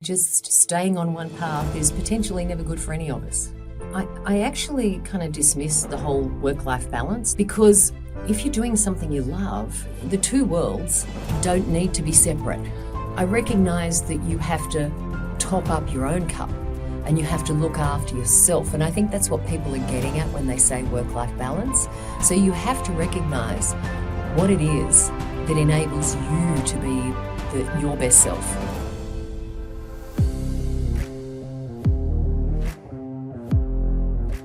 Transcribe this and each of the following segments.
Just staying on one path is potentially never good for any of us. I actually kind of dismiss the whole work-life balance because if you're doing something you love, the two worlds don't need to be separate. I recognise that you have to top up your own cup and you have to look after yourself. And I think that's what people are getting at when they say work-life balance. So you have to recognise what it is that enables you to be your best self.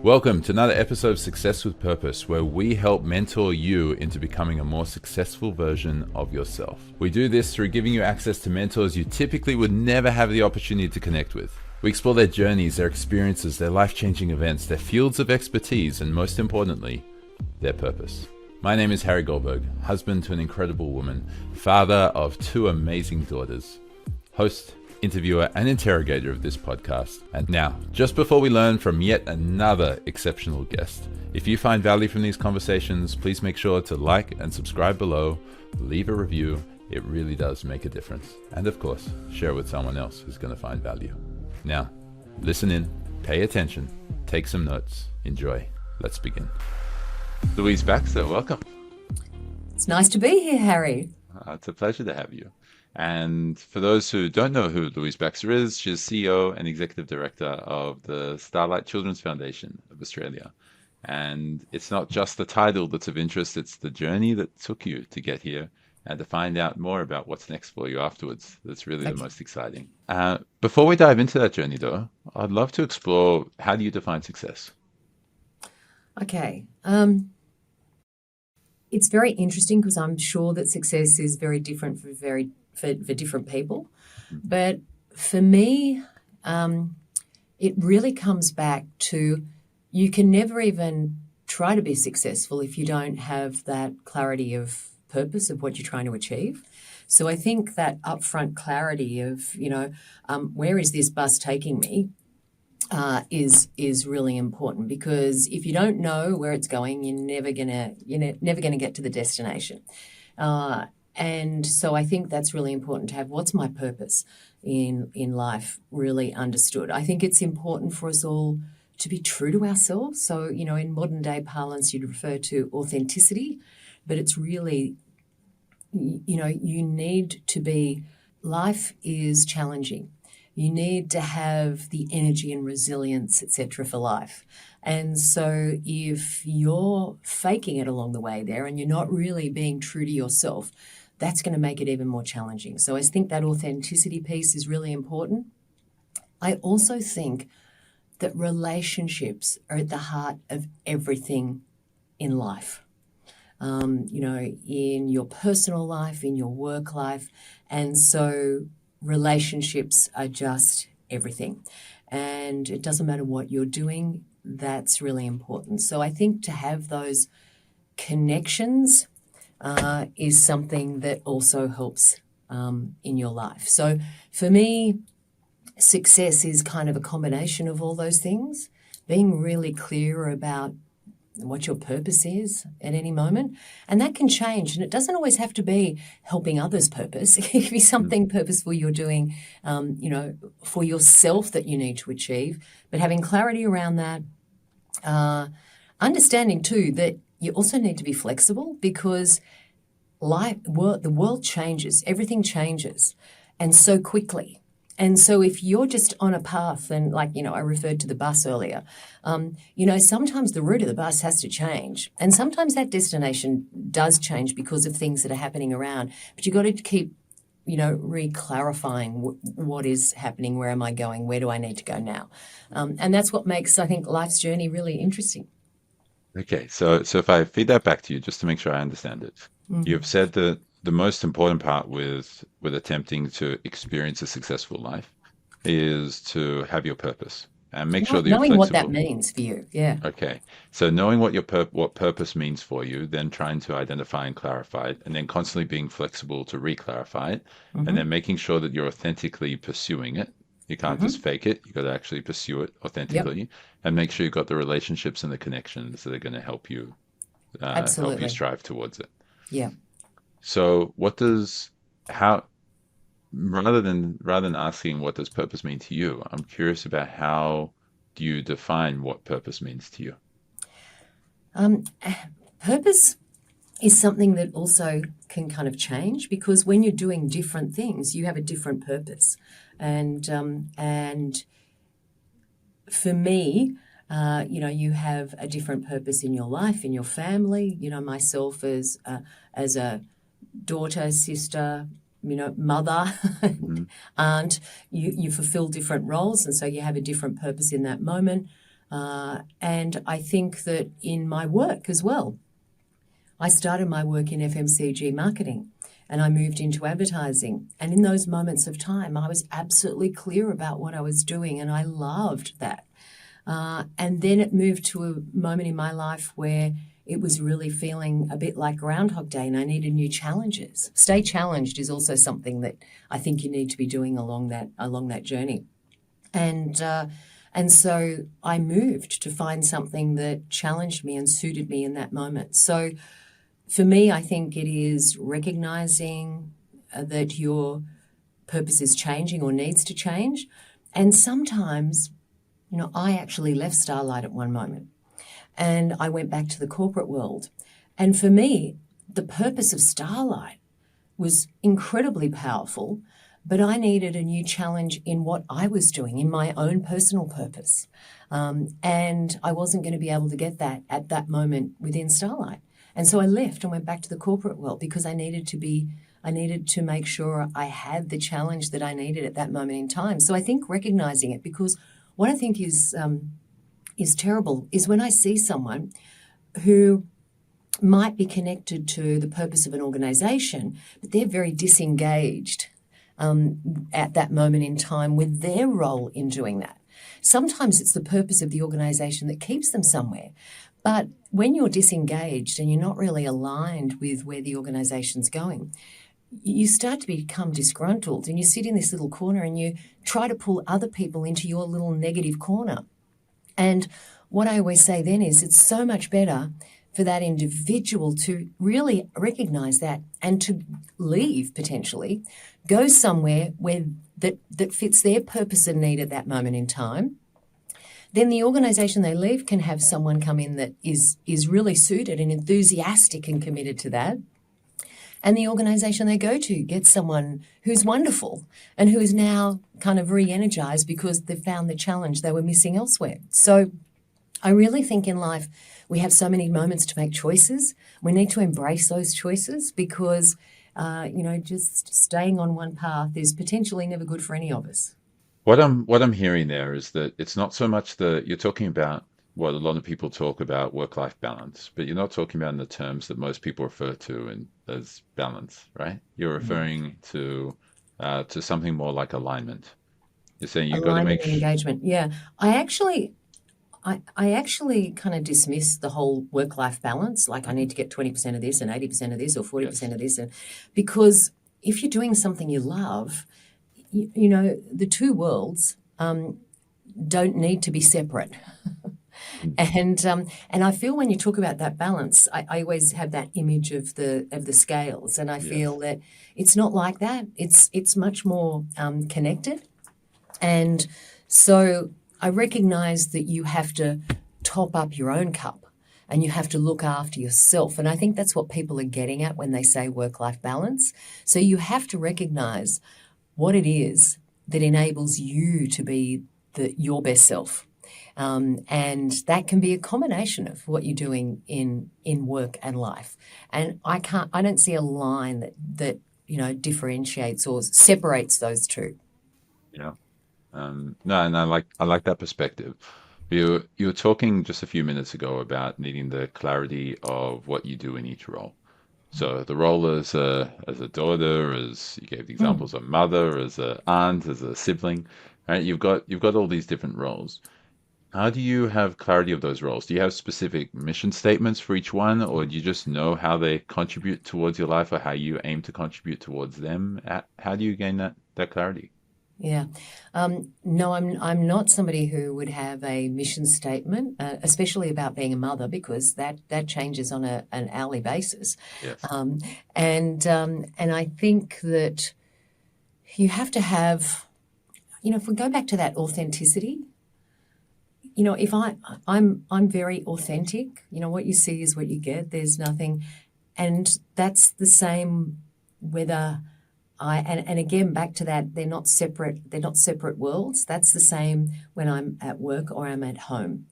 Welcome to another episode of Success with Purpose, where we help mentor you into becoming a more successful version of yourself. We do this through giving you access to mentors you typically would never have the opportunity to connect with. We explore their journeys, their experiences, their life-changing events, their fields of expertise, and most importantly, their purpose. My name is Harry Goldberg, husband to an incredible woman, father of two amazing daughters, host, interviewer and interrogator of this podcast. And now, just before we learn from yet another exceptional guest, if you find value from these conversations, please make sure to like and subscribe below, leave a review. It really does make a difference. And of course, share with someone else who's going to find value. Now, listen in, pay attention, take some notes, enjoy. Let's begin. Louise Baxter, welcome. It's nice to be here, Harry. It's a pleasure to have you. And for those who don't know who Louise Baxter is, she's CEO and Executive Director of the Starlight Children's Foundation of Australia. And it's not just the title that's of interest, it's the journey that took you to get here and to find out more about what's next for you afterwards. That's really the most exciting. Before we dive into that journey, though, I'd love to explore, how do you define success? Okay. It's very interesting because I'm sure that success is very different for different people. But for me, it really comes back to you can never even try to be successful if you don't have that clarity of purpose of what you're trying to achieve. So I think that upfront clarity of, where is this bus taking me is really important, because if you don't know where it's going, you're never gonna get to the destination. And so I think that's really important to have. What's my purpose in life really understood? I think it's important for us all to be true to ourselves. So, in modern day parlance, you'd refer to authenticity, but it's really, you need to be, life is challenging. You need to have the energy and resilience, etc., for life. And so if you're faking it along the way there and you're not really being true to yourself, that's going to make it even more challenging. So I think that authenticity piece is really important. I also think that relationships are at the heart of everything in life. In your personal life, in your work life. And so relationships are just everything. And it doesn't matter what you're doing, that's really important. So I think to have those connections is something that also helps in your life. So for me, success is kind of a combination of all those things, being really clear about what your purpose is at any moment. And that can change. And it doesn't always have to be helping others' purpose. It can be something purposeful you're doing, for yourself that you need to achieve. But having clarity around that, understanding too that you also need to be flexible, because the world changes, everything changes, and so quickly. And so if you're just on a path, and I referred to the bus earlier, sometimes the route of the bus has to change. And sometimes that destination does change because of things that are happening around. But you've got to keep, re-clarifying what is happening, where am I going, where do I need to go now? And that's what makes, I think, life's journey really interesting. Okay, so if I feed that back to you, just to make sure I understand it, you've said that the most important part with attempting to experience a successful life is to have your purpose and make sure that you're knowing flexible. What that means for you, yeah. Okay, so knowing what purpose means for you, then trying to identify and clarify it, and then constantly being flexible to re-clarify it, and then making sure that you're authentically pursuing it. You can't just fake it. You've got to actually pursue it authentically, and make sure you've got the relationships and the connections that are going to help you strive towards it. Yeah. So rather than asking what does purpose mean to you, I'm curious about how do you define what purpose means to you? Purpose is something that also can kind of change, because when you're doing different things, you have a different purpose. And for me, you have a different purpose in your life, in your family. Myself as a daughter, sister, mother, aunt, you fulfill different roles, and so you have a different purpose in that moment. And I think that in my work as well, I started my work in FMCG marketing and I moved into advertising. And in those moments of time, I was absolutely clear about what I was doing and I loved that. And then it moved to a moment in my life where it was really feeling a bit like Groundhog Day and I needed new challenges. Stay challenged is also something that I think you need to be doing along that journey. And so I moved to find something that challenged me and suited me in that moment. So for me, I think it is recognizing that your purpose is changing or needs to change. And sometimes, I actually left Starlight at one moment and I went back to the corporate world. And for me, the purpose of Starlight was incredibly powerful, but I needed a new challenge in what I was doing, in my own personal purpose. And I wasn't going to be able to get that at that moment within Starlight. And so I left and went back to the corporate world because I needed to make sure I had the challenge that I needed at that moment in time. So I think recognizing it, because what I think is terrible is when I see someone who might be connected to the purpose of an organization, but they're very disengaged at that moment in time with their role in doing that. Sometimes it's the purpose of the organization that keeps them somewhere. But when you're disengaged and you're not really aligned with where the organization's going, you start to become disgruntled and you sit in this little corner and you try to pull other people into your little negative corner. And what I always say then is it's so much better for that individual to really recognize that and to leave potentially, go somewhere where that fits their purpose and need at that moment in time. Then the organisation they leave can have someone come in that is really suited and enthusiastic and committed to that. And the organisation they go to gets someone who's wonderful and who is now kind of re-energised because they've found the challenge they were missing elsewhere. So I really think in life we have so many moments to make choices. We need to embrace those choices because, just staying on one path is potentially never good for any of us. What I'm hearing there is that it's not so much you're talking about what a lot of people talk about, work-life balance, but you're not talking about in the terms that most people refer to as balance, right? You're referring to something more like alignment. You're saying you've got to Alignment make and engagement. Yeah. I actually kind of dismiss the whole work-life balance, like I need to get 20% of this and 80% of this or 40% of this, because if you're doing something you love, the two worlds don't need to be separate. And I feel when you talk about that balance, I always have that image of the scales, and I feel that it's not like that. It's much more connected, and so I recognise that you have to top up your own cup, and you have to look after yourself, and I think that's what people are getting at when they say work-life balance. So you have to recognise what it is that enables you to be your best self. And that can be a combination of what you're doing in work and life. And I don't see a line that differentiates or separates those two. Yeah. No, and I like that perspective. You were talking just a few minutes ago about needing the clarity of what you do in each role. So the role as a daughter, as you gave the examples of mother, as an aunt, as a sibling, right? You've got all these different roles. How do you have clarity of those roles? Do you have specific mission statements for each one, or do you just know how they contribute towards your life or how you aim to contribute towards them? How do you gain that clarity? Yeah. No, I'm not somebody who would have a mission statement, especially about being a mother, because that changes on an hourly basis. Yes. And I think that, you have to have, if we go back to that authenticity, if I'm very authentic, what you see is what you get. There's nothing, and that's the same whether and again back to that, they're not separate worlds. That's the same when I'm at work or I'm at home.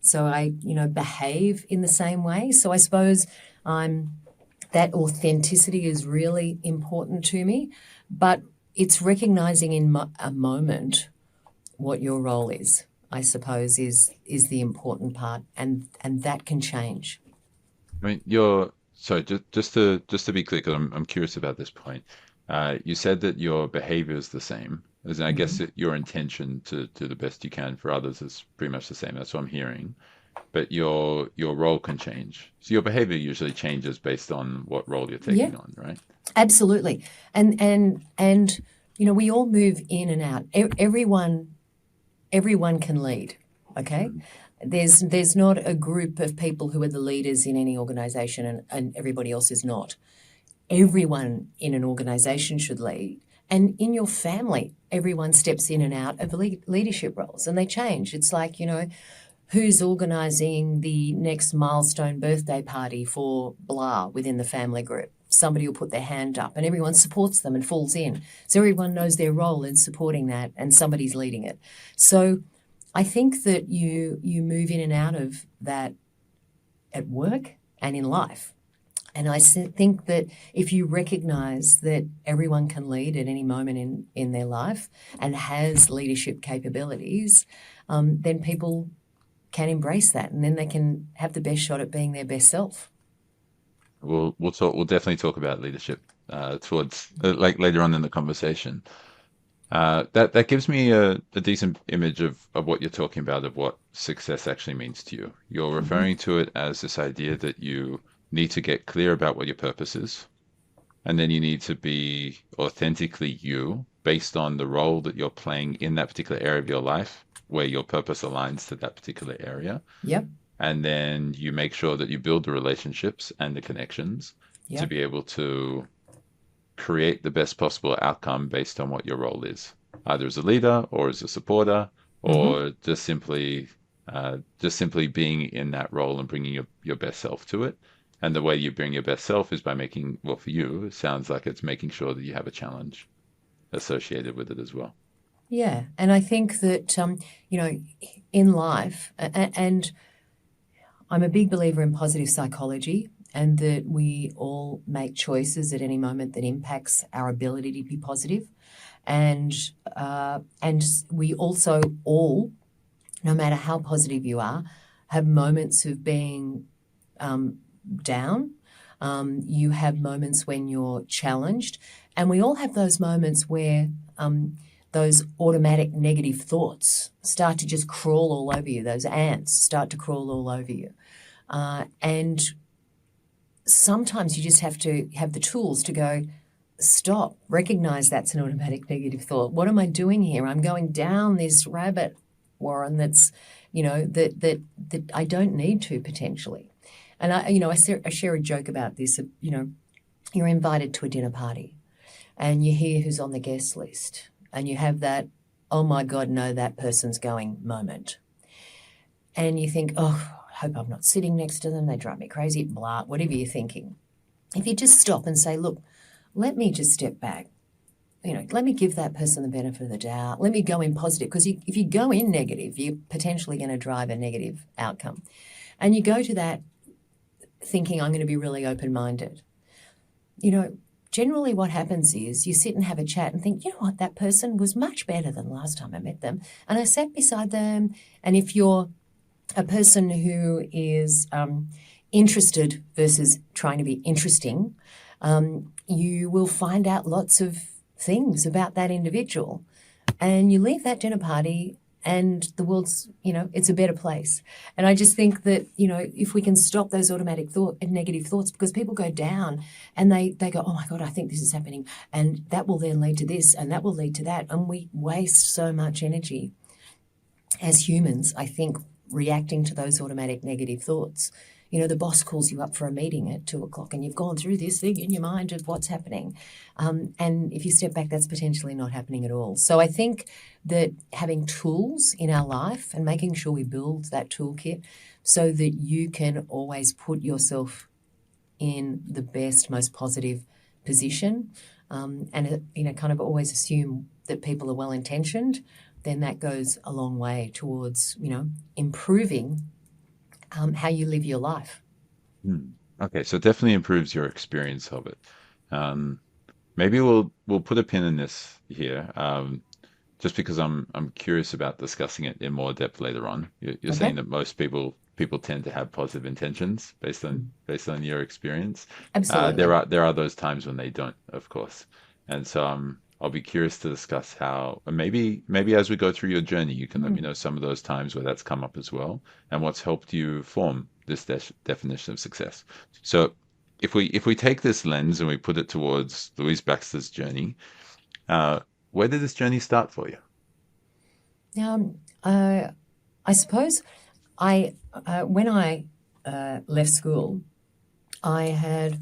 So I, behave in the same way. So I suppose that authenticity is really important to me, but it's recognizing in a moment what your role is, I suppose, is the important part, and that can change. I mean, sorry, just to be clear, 'cause I'm curious about this point. You said that your behavior is the same, as in, I guess that your intention to do the best you can for others is pretty much the same. That's what I'm hearing. But your role can change. So your behavior usually changes based on what role you're taking on, right? Absolutely. And we all move in and out. Everyone can lead, okay? There's not a group of people who are the leaders in any organization and everybody else is not. Everyone in an organization should lead. And in your family, everyone steps in and out of leadership roles and they change. It's like, who's organising the next milestone birthday party for blah within the family group? Somebody will put their hand up and everyone supports them and falls in. So everyone knows their role in supporting that and somebody's leading it. So I think that you move in and out of that at work and in life. And I think that if you recognise that everyone can lead at any moment in their life and has leadership capabilities, then people can embrace that, and then they can have the best shot at being their best self. We'll definitely talk about leadership towards like later on in the conversation. That gives me a decent image of what you're talking about, of what success actually means to you. You're referring to it as this idea that you need to get clear about what your purpose is, and then you need to be authentically you based on the role that you're playing in that particular area of your life where your purpose aligns to that particular area. Yep. And then you make sure that you build the relationships and the connections to be able to create the best possible outcome based on what your role is, either as a leader or as a supporter, or just simply being in that role and bringing your best self to it. And the way you bring your best self is by making, well, for you, it sounds like it's making sure that you have a challenge associated with it as well. Yeah. And I think that, in life, and I'm a big believer in positive psychology, and that we all make choices at any moment that impacts our ability to be positive. And we also all, no matter how positive you are, have moments of being down. You have moments when you're challenged, and we all have those moments where those automatic negative thoughts start to just crawl all over you. Those ants start to crawl all over you. And sometimes you just have to have the tools to go, stop, recognize that's an automatic negative thought. What am I doing here? I'm going down this rabbit warren that's, that I don't need to potentially. And I share a joke about this. You're invited to a dinner party and you hear who's on the guest list and you have that, oh my God, no, that person's going moment. And you think, oh, I hope I'm not sitting next to them. They drive me crazy, blah, whatever you're thinking. If you just stop and say, look, let me just step back. Let me give that person the benefit of the doubt. Let me go in positive, because if you go in negative, you're potentially going to drive a negative outcome. And you go to that thinking, I'm going to be really open-minded. Generally what happens is you sit and have a chat and think, you know what, that person was much better than last time I met them. And I sat beside them. And if you're a person who is interested versus trying to be interesting, you will find out lots of things about that individual. And you leave that dinner party and the world's, it's a better place. And I just think that, if we can stop those automatic and negative thoughts, because people go down and they go, oh my God, I think this is happening. And that will then lead to this and that will lead to that. And we waste so much energy as humans, I think, reacting to those automatic negative thoughts. the boss calls you up for a meeting at 2:00 and you've gone through this thing in your mind of what's happening. And if you step back, that's potentially not happening at all. So I think that having tools in our life and making sure we build that toolkit so that you can always put yourself in the best, most positive position, and kind of always assume that people are well intentioned, then that goes a long way towards improving how you live your life. Okay, so it definitely improves your experience of it. Maybe we'll put a pin in this here, just because I'm curious about discussing it in more depth later on. You're Okay. saying that most people tend to have positive intentions based on your experience. Absolutely. There are those times when they don't, of course, and so I'll be curious to discuss how, and maybe as we go through your journey, you can let me know some of those times where that's come up as well, and what's helped you form this definition of success. So if we take this lens and we put it towards Louise Baxter's journey, where did this journey start for you? I suppose when I left school, I'd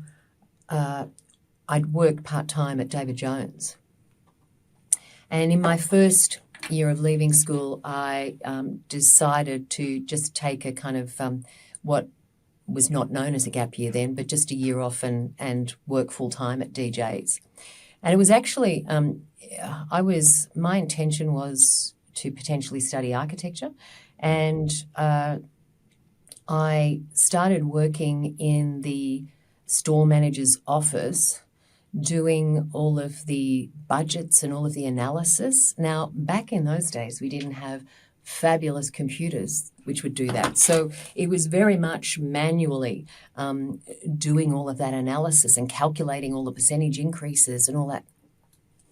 worked part-time at David Jones. And in my first year of leaving school, I decided to just take a kind of what was not known as a gap year then, but just a year off and work full-time at DJ's. And it was actually, my intention was to potentially study architecture, and I started working in the store manager's office doing all of the budgets and all of the analysis. Now, back in those days, we didn't have fabulous computers which would do that. So it was very much manually doing all of that analysis and calculating all the percentage increases and all that.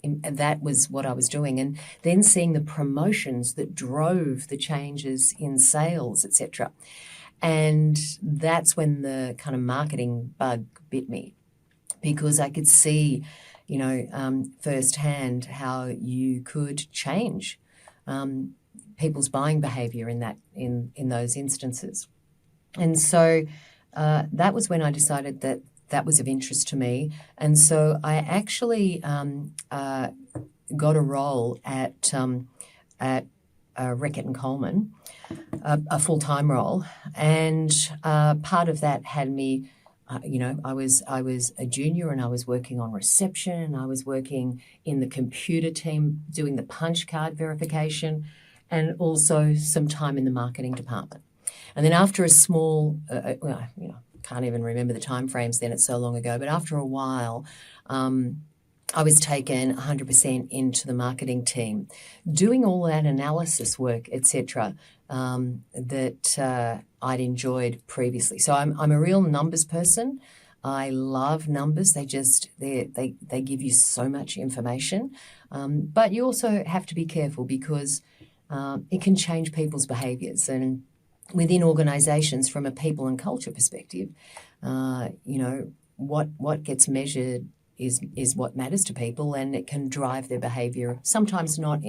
And that was what I was doing. And then seeing the promotions that drove the changes in sales, etc. And that's when the kind of marketing bug bit me, because I could see, firsthand how you could change people's buying behaviour in those instances. And so that was when I decided that was of interest to me. And so I actually got a role at Reckitt and Coleman, a full-time role, and part of that had me. I was a junior and I was working on reception and I was working in the computer team doing the punch card verification, and also some time in the marketing department. And then after a small, can't even remember the time frames then, it's so long ago, but after a while, I was taken 100% into the marketing team, doing all that analysis work, etc., that I'd enjoyed previously. So I'm a real numbers person. I love numbers. They give you so much information, but you also have to be careful because it can change people's behaviours. And within organisations, from a people and culture perspective, what gets measured is what matters to people, and it can drive their behaviour. Sometimes not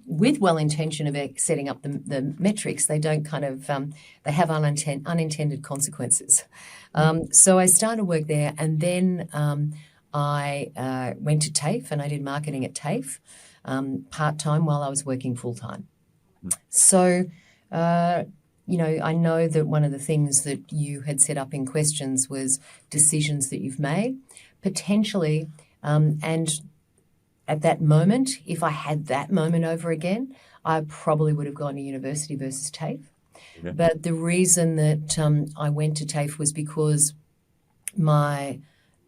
with well intention of setting up the metrics. They don't kind of they have unintended consequences. So I started work there, and then I went to TAFE and I did marketing at TAFE part-time while I was working full-time. So I know that one of the things that you had set up in questions was decisions that you've made, potentially, and at that moment, if I had that moment over again, I probably would have gone to university versus TAFE. Okay. But the reason that I went to TAFE was because my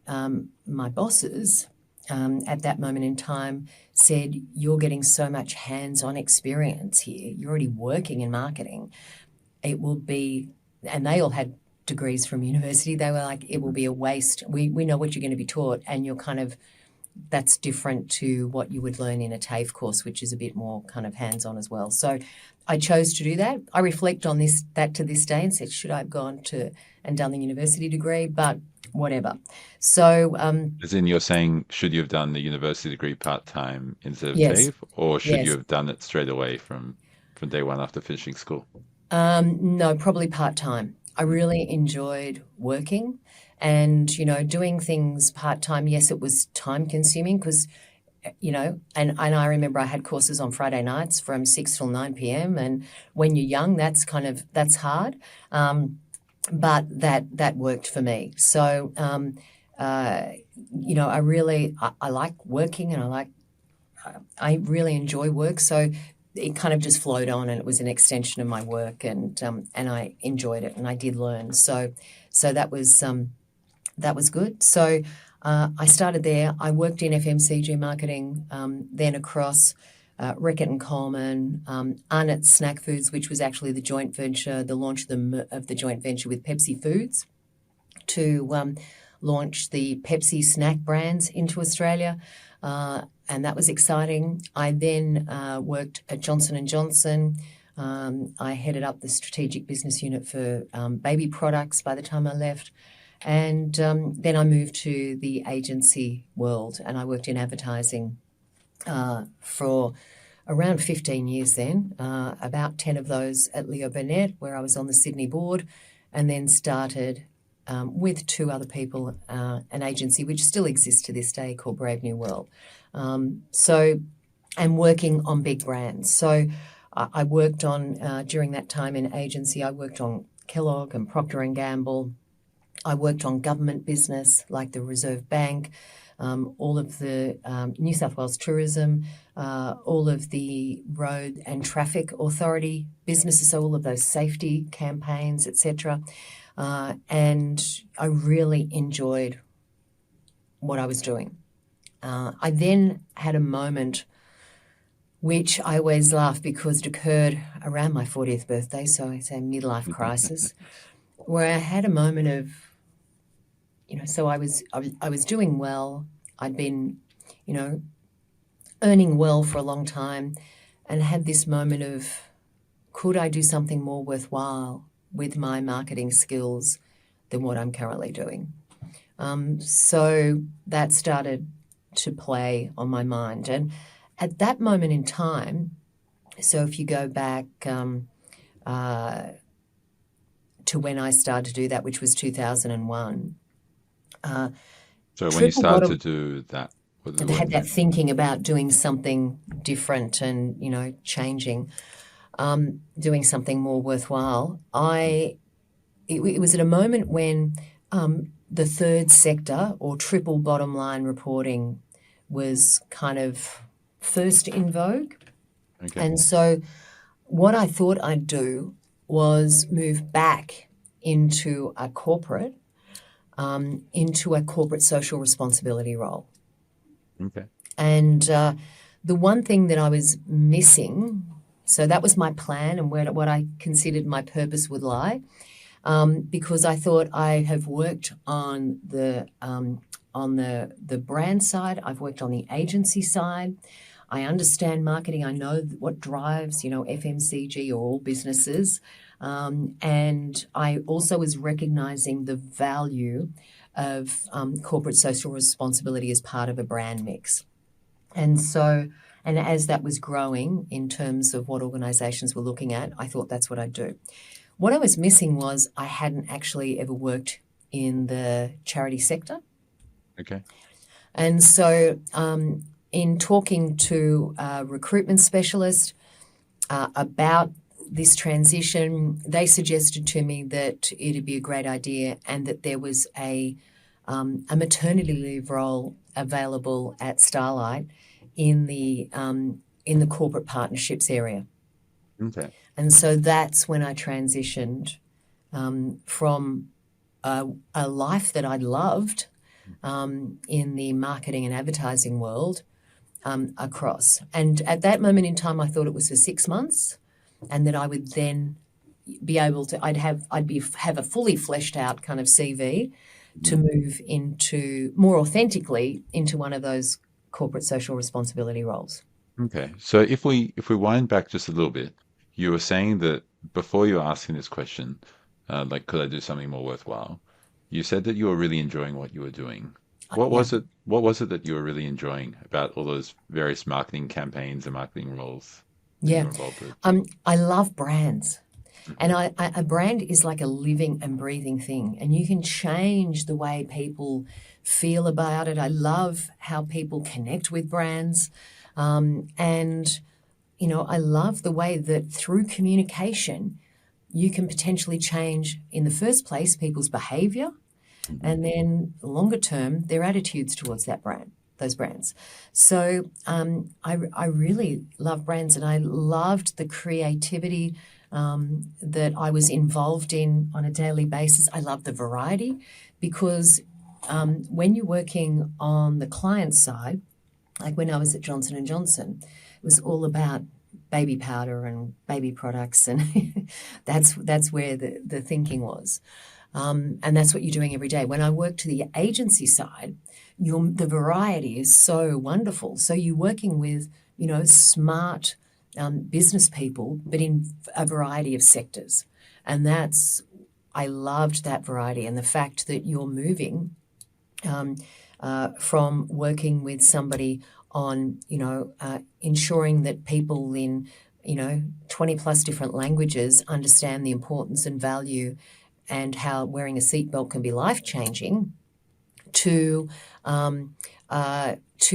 bosses at that moment in time said, "You're getting so much hands-on experience here. You're already working in marketing. It will be," and they all had degrees from university. They were like, "It will be a waste. We know what you're going to be taught, and you're kind of." That's different to what you would learn in a TAFE course, which is a bit more kind of hands-on as well. So I chose to do that. I reflect on that to this day and said, should I have gone and done the university degree? But whatever. So, as in, you're saying, should you have done the university degree part-time instead of yes. TAFE, or should Yes. you have done it straight away from day one after finishing school? No, probably part-time. I really enjoyed working and, doing things part-time. Yes, it was time-consuming because, and I remember I had courses on Friday nights from 6 till 9 p.m. And when you're young, that's hard. But that worked for me. So, I like working and I really enjoy work. So it kind of just flowed on, and it was an extension of my work, and I enjoyed it, and I did learn. So that was good. So I started there. I worked in FMCG marketing, then across Reckitt and Coleman, Arnott Snack Foods, which was actually the joint venture, the launch of the joint venture with Pepsi Foods to launch the Pepsi snack brands into Australia. And that was exciting. I then worked at Johnson & Johnson. I headed up the strategic business unit for baby products by the time I left. And then I moved to the agency world, and I worked in advertising for around 15 years then, about 10 of those at Leo Burnett, where I was on the Sydney board, and then started with two other people, an agency which still exists to this day called Brave New World. And working on big brands. So I worked on, during that time in agency, I worked on Kellogg and Procter & Gamble. I worked on government business like the Reserve Bank, all of the New South Wales Tourism, all of the Road and Traffic Authority businesses, so all of those safety campaigns, etc. And I really enjoyed what I was doing. I then had a moment which I always laugh because it occurred around my 40th birthday, so I say midlife crisis, where I had a moment of, so I was doing well. I'd been, earning well for a long time, and had this moment of, could I do something more worthwhile with my marketing skills than what I'm currently doing? So that started to play on my mind. And at that moment in time, so if you go back to when I started to do that, which was 2001. So when you started to do that, and had that thinking about doing something different and, changing, doing something more worthwhile, it was at a moment when the third sector or triple bottom line reporting was kind of first in vogue. Okay. And so what I thought I'd do was move back into a corporate social responsibility role. Okay. And the one thing that I was missing, so that was my plan and what I considered my purpose would lie, because I thought I have worked on the brand side, I've worked on the agency side, I understand marketing, I know what drives, FMCG or all businesses, and I also was recognising the value of corporate social responsibility as part of a brand mix. And so, and as that was growing in terms of what organisations were looking at, I thought that's what I'd do. What I was missing was I hadn't actually ever worked in the charity sector. Okay. And so in talking to a recruitment specialist about this transition, they suggested to me that it'd be a great idea and that there was a maternity leave role available at Starlight in the corporate partnerships area. Okay. And so that's when I transitioned from a life that I'd loved in the marketing and advertising world across. And at that moment in time, I thought it was for 6 months, and that I would then be able to, have a fully fleshed out kind of CV to move into more authentically into one of those corporate social responsibility roles. Okay. So if we wind back just a little bit, you were saying that before you were asking this question, like, could I do something more worthwhile? You said that you were really enjoying what you were doing. What was it? What was it that you were really enjoying about all those various marketing campaigns and marketing roles that you were involved with? I love brands. And a brand is like a living and breathing thing, and you can change the way people feel about it. I love how people connect with brands. And, I love the way that through communication, you can potentially change, in the first place, people's behavior, and then longer term, their attitudes towards those brands. So I really love brands, and I loved the creativity that I was involved in on a daily basis. I love the variety, because when you're working on the client side, like when I was at Johnson & Johnson, it was all about baby powder and baby products, and that's where the thinking was. And that's what you're doing every day. When I work to the agency side, the variety is so wonderful. So you're working with, smart business people, but in a variety of sectors. And I loved that variety, and the fact that you're moving from working with somebody on, ensuring that people in, 20 plus different languages understand the importance and value and how wearing a seatbelt can be life-changing, to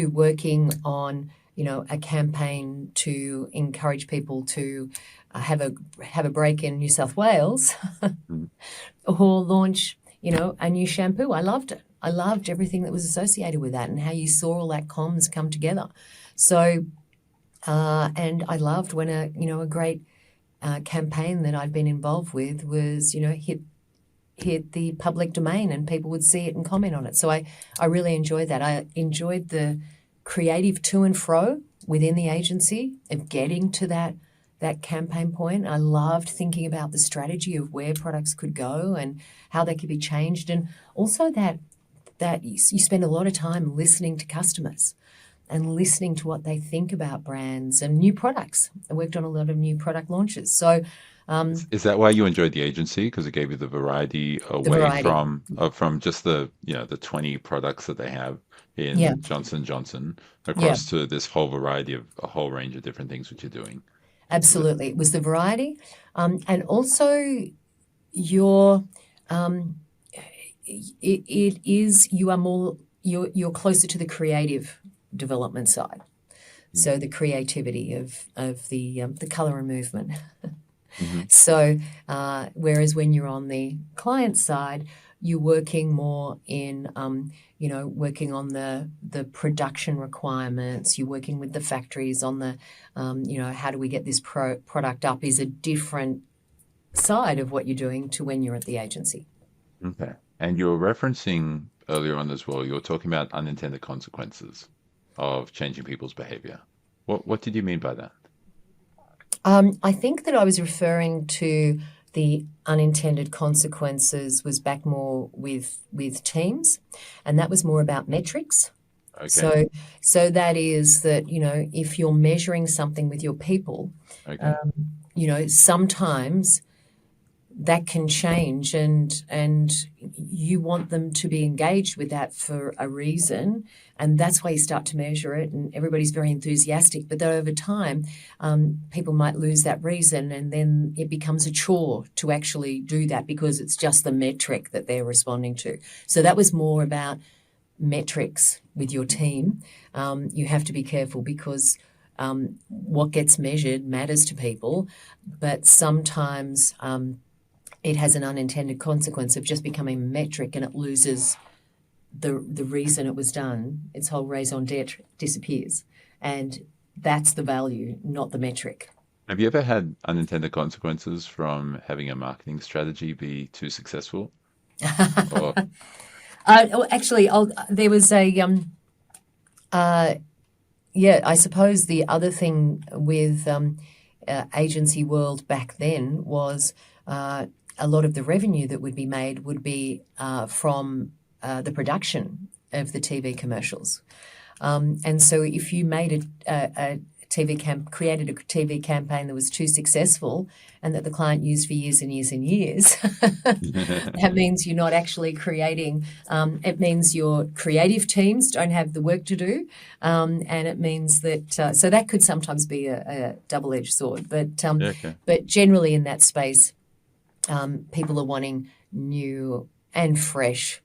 working on, a campaign to encourage people to have a break in New South Wales or launch, a new shampoo. I loved it. I loved everything that was associated with that, and how you saw all that comms come together. So, and I loved when a great campaign that I'd been involved with was, hit the public domain and people would see it and comment on it. So I really enjoyed that. I enjoyed the creative to and fro within the agency of getting to that campaign point. I loved thinking about the strategy of where products could go and how they could be changed, and also that you spend a lot of time listening to customers and listening to what they think about brands and new products. I worked on a lot of new product launches. So is that why you enjoyed the agency? Because it gave you the variety away from just the 20 products that they have in Johnson & Johnson across to this whole variety of a whole range of different things which you're doing. Absolutely. It was the variety. And also you're closer to the creative development side. So the creativity of the colour and movement. So whereas when you're on the client side, you're working more in, working on the production requirements. You're working with the factories on the, how do we get this product up, is a different side of what you're doing to when you're at the agency. Okay. And you're referencing earlier on as well, you're talking about unintended consequences of changing people's behavior. What did you mean by that? I think that I was referring to the unintended consequences was back more with teams, and that was more about metrics. Okay. So that is that, if you're measuring something with your people, Okay. Sometimes that can change, and you want them to be engaged with that for a reason, and that's why you start to measure it, and everybody's very enthusiastic. But then over time, people might lose that reason, and then it becomes a chore to actually do that because it's just the metric that they're responding to. So that was more about metrics with your team. You have to be careful because what gets measured matters to people, but sometimes it has an unintended consequence of just becoming a metric, and it loses the reason it was done. Its whole raison d'etre disappears, and that's the value, not the metric. Have you ever had unintended consequences from having a marketing strategy be too successful? Or... Actually, there was a I suppose the other thing with agency world back then was a lot of the revenue that would be made would be from the production of the TV commercials. And so if you made created a TV campaign that was too successful and that the client used for years and years and years, that means you're not actually creating, it means your creative teams don't have the work to do, and it means that, so that could sometimes be a double-edged sword. But generally in that space, people are wanting new and fresh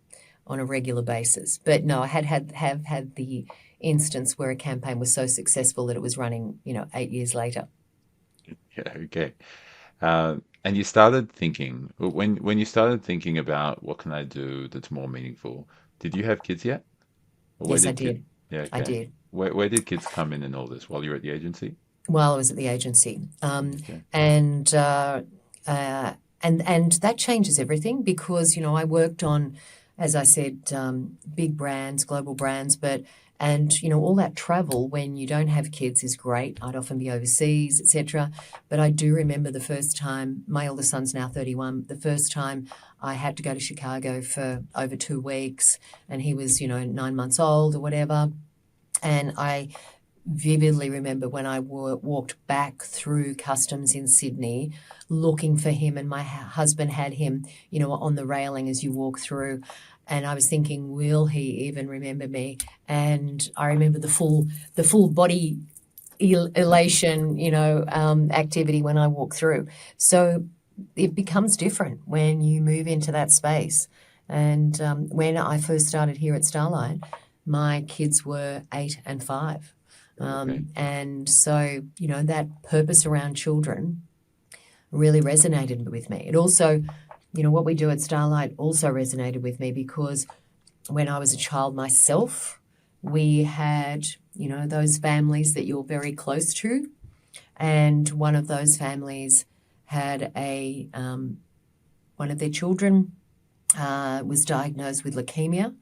on a regular basis. But no, I have had the instance where a campaign was so successful that it was running, 8 years later. Yeah, okay. And you started thinking when you started thinking about what can I do that's more meaningful, did you have kids yet? Or where Yes, I did kid? did. Yeah, I okay. did. Where did kids come in all this while you were at the agency? While I was at the agency. Okay. And and that changes everything because I worked on, as I said, big brands, global brands, and all that travel when you don't have kids is great. I'd often be overseas, etc. But I do remember the first time my eldest son's now 31. The first time I had to go to Chicago for over 2 weeks, and he was 9 months old or whatever, and I vividly remember when I walked back through customs in Sydney looking for him, and my husband had him, on the railing as you walk through. And I was thinking, will he even remember me? And I remember the full body elation, activity when I walk through. So it becomes different when you move into that space. And when I first started here at Starlight, my kids were 8 and 5. Okay. And so, that purpose around children really resonated with me. It also, what we do at Starlight also resonated with me because when I was a child myself, we had, those families that you're very close to. And one of those families had one of their children was diagnosed with leukemia.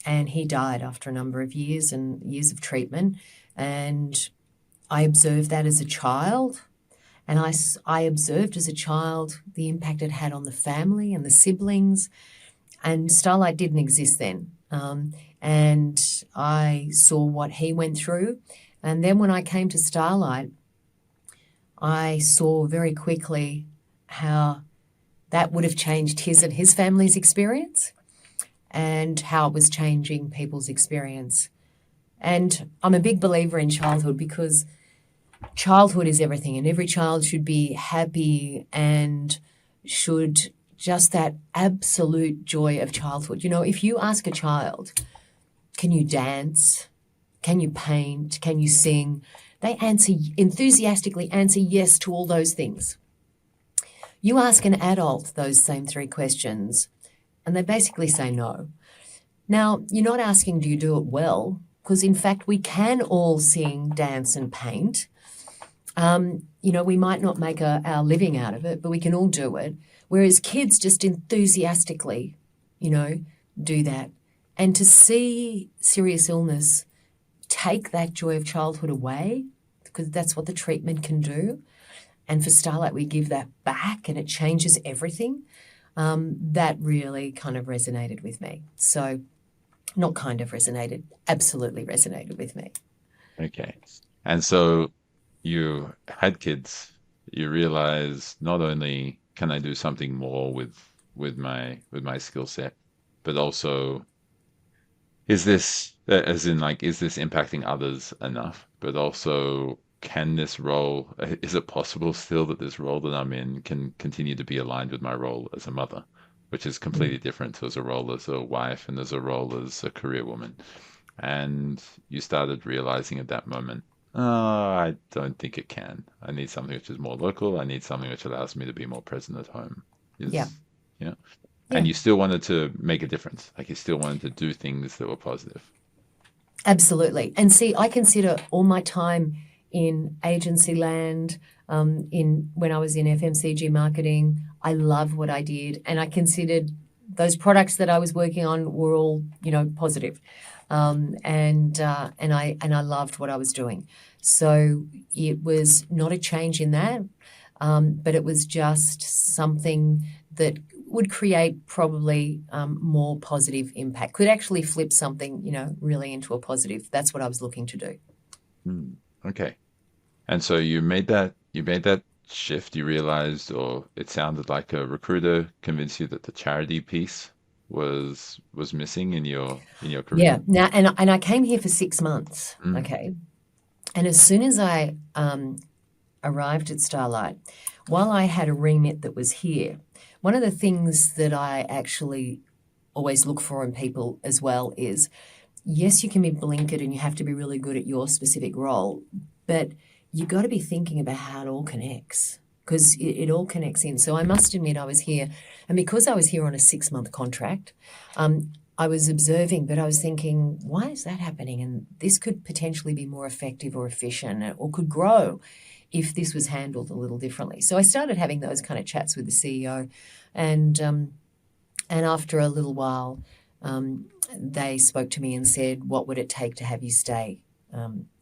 And he died after a number of years and years of treatment. And I observed that as a child. And I observed as a child the impact it had on the family and the siblings. And Starlight didn't exist then. And I saw what he went through. And then when I came to Starlight, I saw very quickly how that would have changed his and his family's experience, and how it was changing people's experience. And I'm a big believer in childhood because childhood is everything, and every child should be happy and should just that absolute joy of childhood. If you ask a child, can you dance? Can you paint? Can you sing? They enthusiastically answer yes to all those things. You ask an adult those same 3 questions, and they basically say no. Now, you're not asking, do you do it well? Because, in fact, we can all sing, dance, and paint. We might not make our living out of it, but we can all do it. Whereas kids just enthusiastically, do that. And to see serious illness take that joy of childhood away, because that's what the treatment can do. And for Starlight, we give that back and it changes everything. That really kind of resonated with me. So not kind of resonated, absolutely resonated with me. Okay. And so you had kids, you realize not only can I do something more with my skill set, but also is this is this impacting others enough? But also can this role, is it possible still that this role that I'm in can continue to be aligned with my role as a mother, which is completely different to as a role as a wife and as a role as a career woman? And you started realizing at that moment, oh, I don't think it can. I need something which is more local. I need something which allows me to be more present at home. Yeah. Yeah. Yeah. And you still wanted to make a difference. Like you still wanted to do things that were positive. Absolutely. And see, I consider all my time in agency land, when I was in FMCG marketing, I loved what I did, and I considered those products that I was working on were all, positive, and I loved what I was doing. So it was not a change in that, but it was just something that would create probably more positive impact. Could actually flip something, really into a positive. That's what I was looking to do. Okay. And so you made that shift. You realized, or it sounded like a recruiter convinced you that the charity piece was missing in your Yeah. career. Now, and I came here for 6 months. Mm. Okay. And as soon as I arrived at Starlight, while I had a remit that was here, one of the things that I actually always look for in people as well is, yes, you can be blinkered and you have to be really good at your specific role, but you got to be thinking about how it all connects, because it all connects in. So I must admit I was here, and because I was here on a 6-month contract, I was observing, but I was thinking, why is that happening? And this could potentially be more effective or efficient, or could grow if this was handled a little differently. So I started having those kind of chats with the CEO, and after a little while, they spoke to me and said, what would it take to have you stay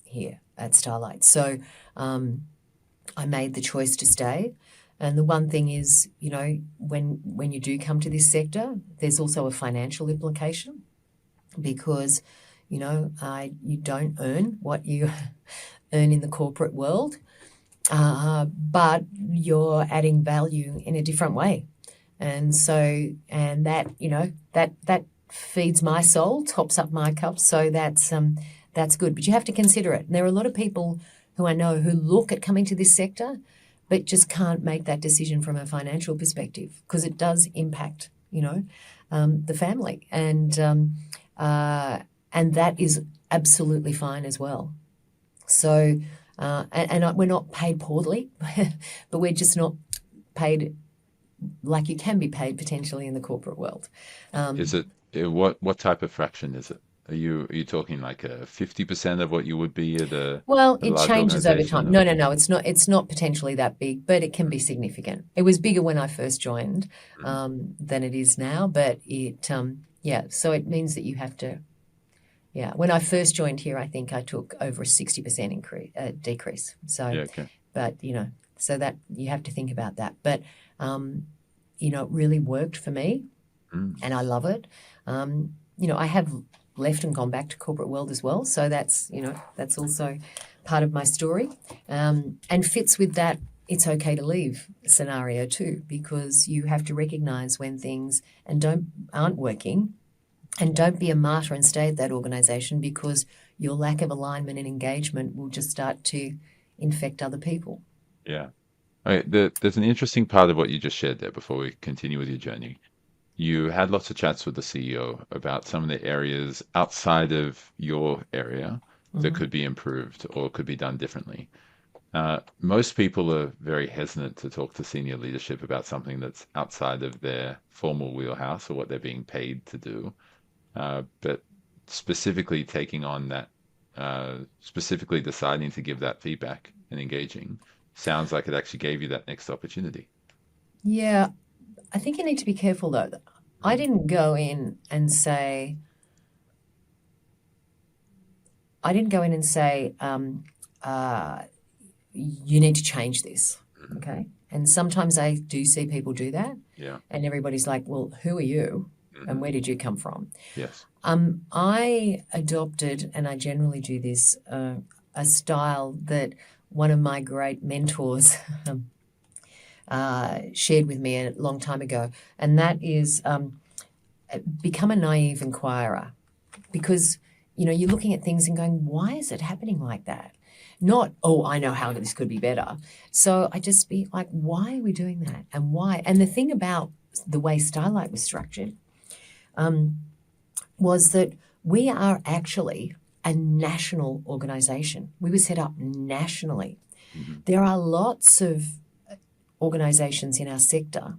here at Starlight? So I made the choice to stay. And the one thing is, you know, when you do come to this sector, there's also a financial implication, because, you know, you don't earn what you earn in the corporate world, but you're adding value in a different way. And so, and that, you know, that feeds my soul, tops up my cup. So that's good. But you have to consider it. And there are a lot of people who I know who look at coming to this sector, but just can't make that decision from a financial perspective, because it does impact, you know, the family, and that is absolutely fine as well. So, and we're not paid poorly, but we're just not paid like you can be paid potentially in the corporate world. Is it what type of fraction is it? Are you talking like a 50% of what you would be at a It large changes over organization? time. No, it's not potentially that big, but it can be significant. It was bigger when I first joined than it is now, but so it means that you have to. Yeah, when I first joined here, I think I took over a 60% decrease. So, Yeah, okay. But you know, so that you have to think about that. But you know, it really worked for me, and I love it. You know, I have left and gone back to corporate world as well, so that's, you know, that's also part of my story, and fits with that it's okay to leave scenario too, because you have to recognise when things aren't working. And don't be a martyr and stay at that organisation, because your lack of alignment and engagement will just start to infect other people. Yeah. Okay, there's an interesting part of what you just shared there before we continue with your journey. You had lots of chats with the CEO about some of the areas outside of your area that could be improved or could be done differently. Most people are very hesitant to talk to senior leadership about something that's outside of their formal wheelhouse or what they're being paid to do. But specifically taking on that, specifically deciding to give that feedback and engaging, sounds like it actually gave you that next opportunity. Yeah, I think you need to be careful though. I didn't go in and say, you need to change this, okay? And sometimes I do see people do that, Yeah. and everybody's like, well, who are you and where did you come from? Yes. I adopted, and I generally do this, a style that one of my great mentors shared with me a long time ago, and that is become a naive inquirer, because, you know, you're looking at things and going, why is it happening like that? Not, oh, I know how this could be better. So I just be like, why are we doing that, and why? And the thing about the way Starlight was structured was that we are actually a national organisation. We were set up nationally. There are lots of organisations in our sector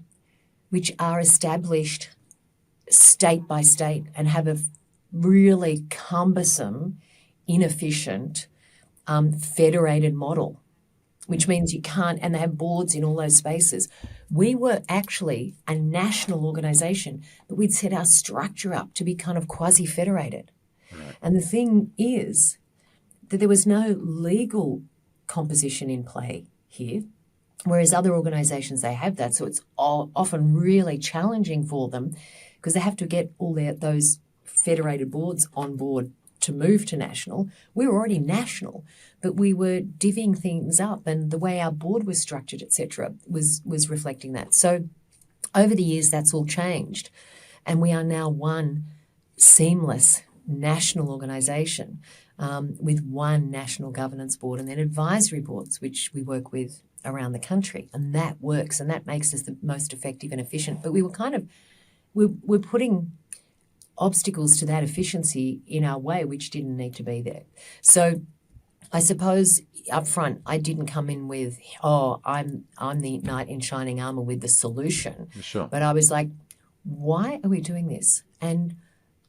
which are established state by state and have a really cumbersome, inefficient, federated model, which means you can't, and they have boards in all those spaces. We were actually a national organisation, but we'd set our structure up to be kind of quasi-federated. Right. And the thing is that there was no legal composition in play here, whereas other organisations, they have that. So it's often really challenging for them, because they have to get all those federated boards on board to move to national. We were already national, but we were divvying things up, and the way our board was structured, etc., was reflecting that. So over the years, that's all changed, and we are now one seamless national organisation. with one national governance board and then advisory boards, which we work with around the country. And that works, and that makes us the most effective and efficient. But we're putting obstacles to that efficiency in our way, which didn't need to be there. So I suppose up front, I didn't come in with, I'm the knight in shining armor with the solution. Sure. But I was like, why are we doing this? And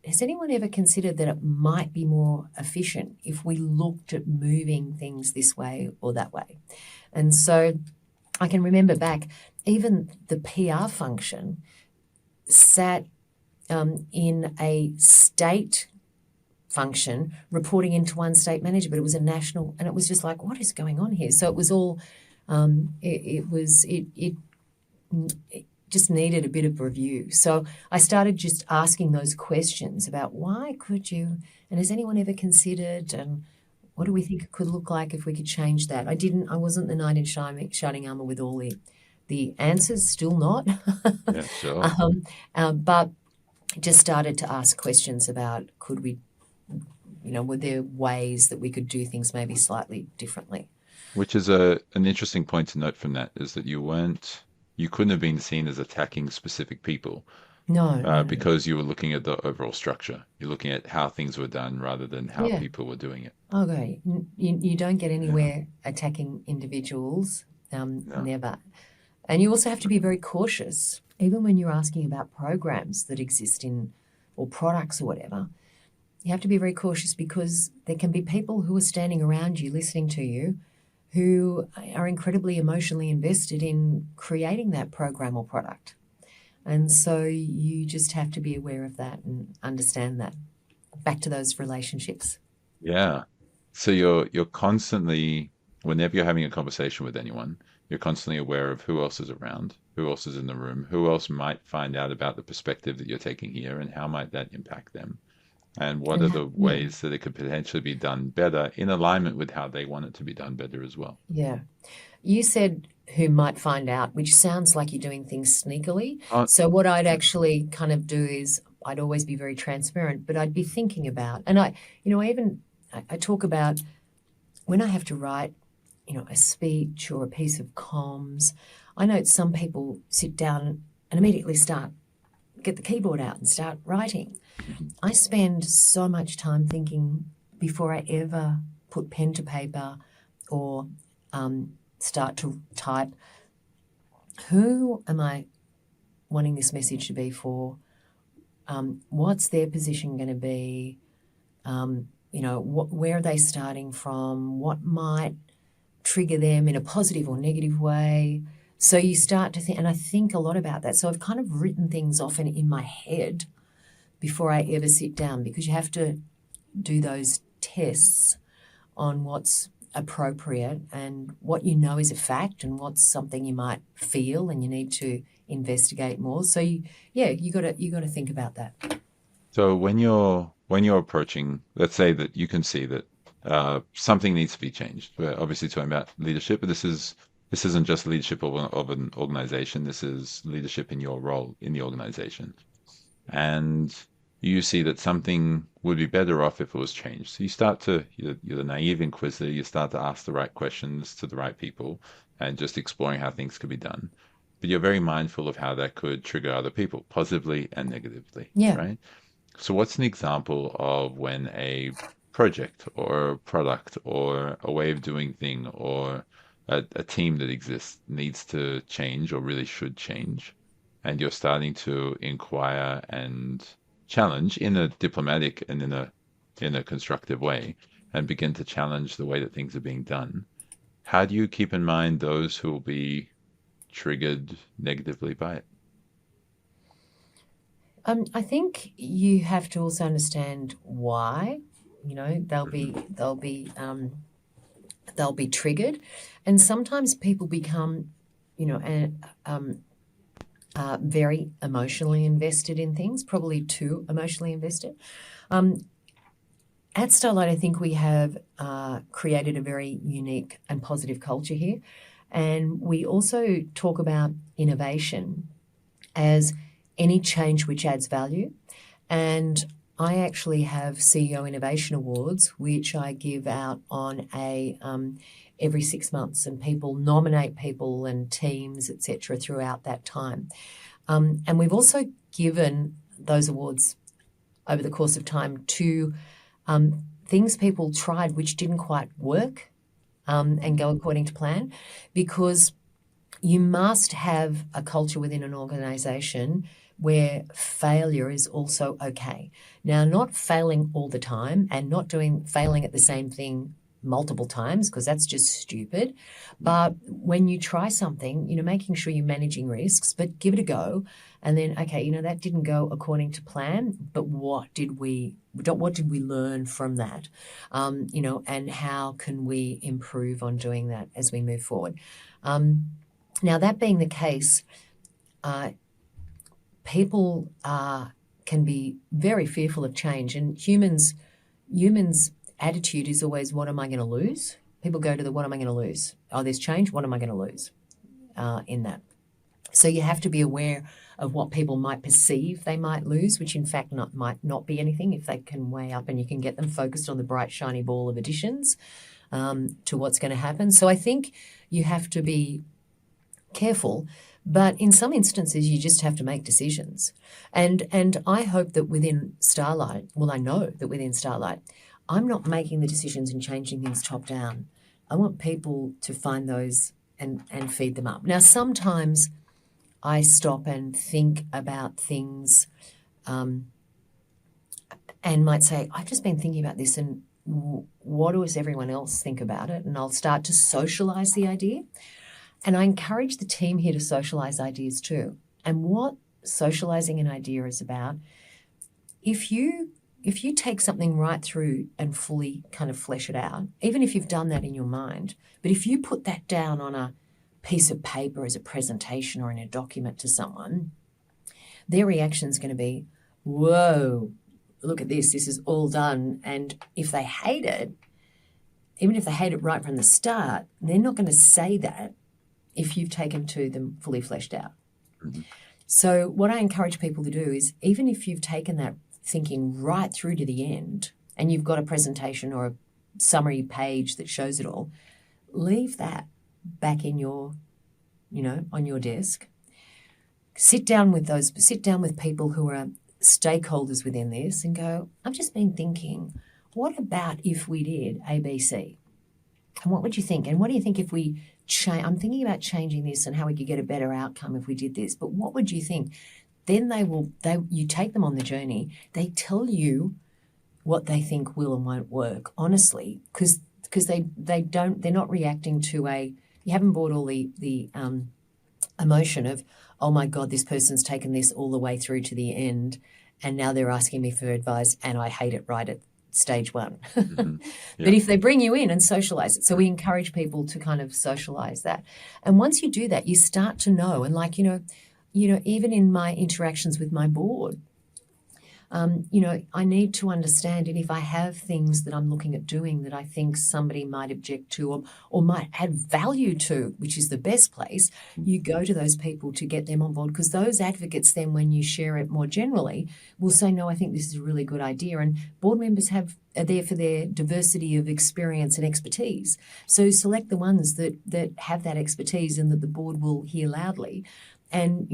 has anyone ever considered that it might be more efficient if we looked at moving things this way or that way? And so I can remember back, even the PR function sat in a state function reporting into one state manager, but it was a national, and it was just like, what is going on here? So it was all, it just needed a bit of review. So I started just asking those questions about why could you, and has anyone ever considered, and what do we think it could look like if we could change that? I wasn't the knight in shining armor with all the answers, still not. Yeah, sure. But just started to ask questions about could we, were there ways that we could do things maybe slightly differently? Which is an interesting point to note from that, is that you couldn't have been seen as attacking specific people. No. Because you were looking at the overall structure. You're looking at how things were done rather than how people were doing it. Okay. You don't get anywhere attacking individuals, never. And you also have to be very cautious, even when you're asking about programs that exist or products or whatever. You have to be very cautious because there can be people who are standing around you, listening to you, who are incredibly emotionally invested in creating that program or product. And so you just have to be aware of that and understand that. Back to those relationships. Yeah. So you're constantly, whenever you're having a conversation with anyone, you're constantly aware of who else is around, who else is in the room, who else might find out about the perspective that you're taking here, and how might that impact them, and what are the ways that it could potentially be done better in alignment with how they want it to be done better as well. Yeah. You said who might find out, which sounds like you're doing things sneakily. So what I'd actually kind of do is I'd always be very transparent, but I'd be thinking about, and I talk about when I have to write, a speech or a piece of comms. I know some people sit down and immediately get the keyboard out and start writing. I spend so much time thinking before I ever put pen to paper or start to type, who am I wanting this message to be for? What's their position going to be? Where are they starting from? What might trigger them in a positive or negative way? So you start to think, and I think a lot about that. So I've kind of written things often in my head before I ever sit down, because you have to do those tests on what's appropriate and what is a fact and what's something you might feel and you need to investigate more. So you got to think about that. So when you're approaching, let's say that you can see that something needs to be changed. We're obviously talking about leadership, but this isn't just leadership of an organization. This is leadership in your role in the organization, and you see that something would be better off if it was changed. So you're the naive inquisitor, you start to ask the right questions to the right people and just exploring how things could be done. But you're very mindful of how that could trigger other people, positively and negatively. Yeah. Right? So what's an example of when a project or a product or a way of doing thing or a team that exists needs to change or really should change, and you're starting to inquire and challenge in a diplomatic and in a constructive way, and begin to challenge the way that things are being done? How do you keep in mind those who will be triggered negatively by it? I think you have to also understand why. They'll be triggered, and sometimes people become, very emotionally invested in things, probably too emotionally invested. At Starlight, I think we have created a very unique and positive culture here, and we also talk about innovation as any change which adds value. And I actually have CEO Innovation Awards, which I give out on a every 6 months, and people nominate people and teams, etc., throughout that time. And we've also given those awards over the course of time to things people tried which didn't quite work and go according to plan, because you must have a culture within an organisation where failure is also okay. Now, not failing all the time and not failing at the same thing multiple times, because that's just stupid. But when you try something, making sure you're managing risks, but give it a go. And then, okay, that didn't go according to plan, but what did we learn from that? And how can we improve on doing that as we move forward? Now, that being the case, people can be very fearful of change, and humans' attitude is always, what am I going to lose? People go to what am I going to lose? Oh, there's change. What am I going to lose in that? So you have to be aware of what people might perceive they might lose, which in fact might not be anything if they can weigh up and you can get them focused on the bright, shiny ball of additions to what's going to happen. So I think you have to be careful, but in some instances you just have to make decisions. And I hope that within Starlight, I know that within Starlight, I'm not making the decisions and changing things top down. I want people to find those and feed them up. Now, sometimes I stop and think about things and might say, I've just been thinking about this, and what does everyone else think about it? And I'll start to socialize the idea. And I encourage the team here to socialize ideas too. And what socializing an idea is about, if you take something right through and fully kind of flesh it out, even if you've done that in your mind, but if you put that down on a piece of paper as a presentation or in a document to someone, their reaction is going to be, whoa, look at this is all done. And if they hate it, even if they hate it right from the start, they're not going to say that if you've taken to them fully fleshed out. Mm-hmm. So what I encourage people to do is, even if you've taken that thinking right through to the end and you've got a presentation or a summary page that shows it all, leave that back in your, on your desk. Sit down with people who are stakeholders within this and go, I've just been thinking, what about if we did A, B, C? And what would you think? And what do you think if we I'm thinking about changing this and how we could get a better outcome if we did this, but what would you think? Then you take them on the journey. They tell you what they think will and won't work, honestly, because they're not reacting to you haven't bought all the emotion of, oh my God, this person's taken this all the way through to the end and now they're asking me for advice and I hate it right at stage one. Mm-hmm. Yeah. But if they bring you in and socialize it, so we encourage people to kind of socialize that. And once you do that, you start to know, and even in my interactions with my board, I need to understand, and if I have things that I'm looking at doing that I think somebody might object to or might add value to, which is the best place, you go to those people to get them on board, because those advocates then, when you share it more generally, will say, no, I think this is a really good idea. And board members are there for their diversity of experience and expertise. So select the ones that have that expertise and that the board will hear loudly, and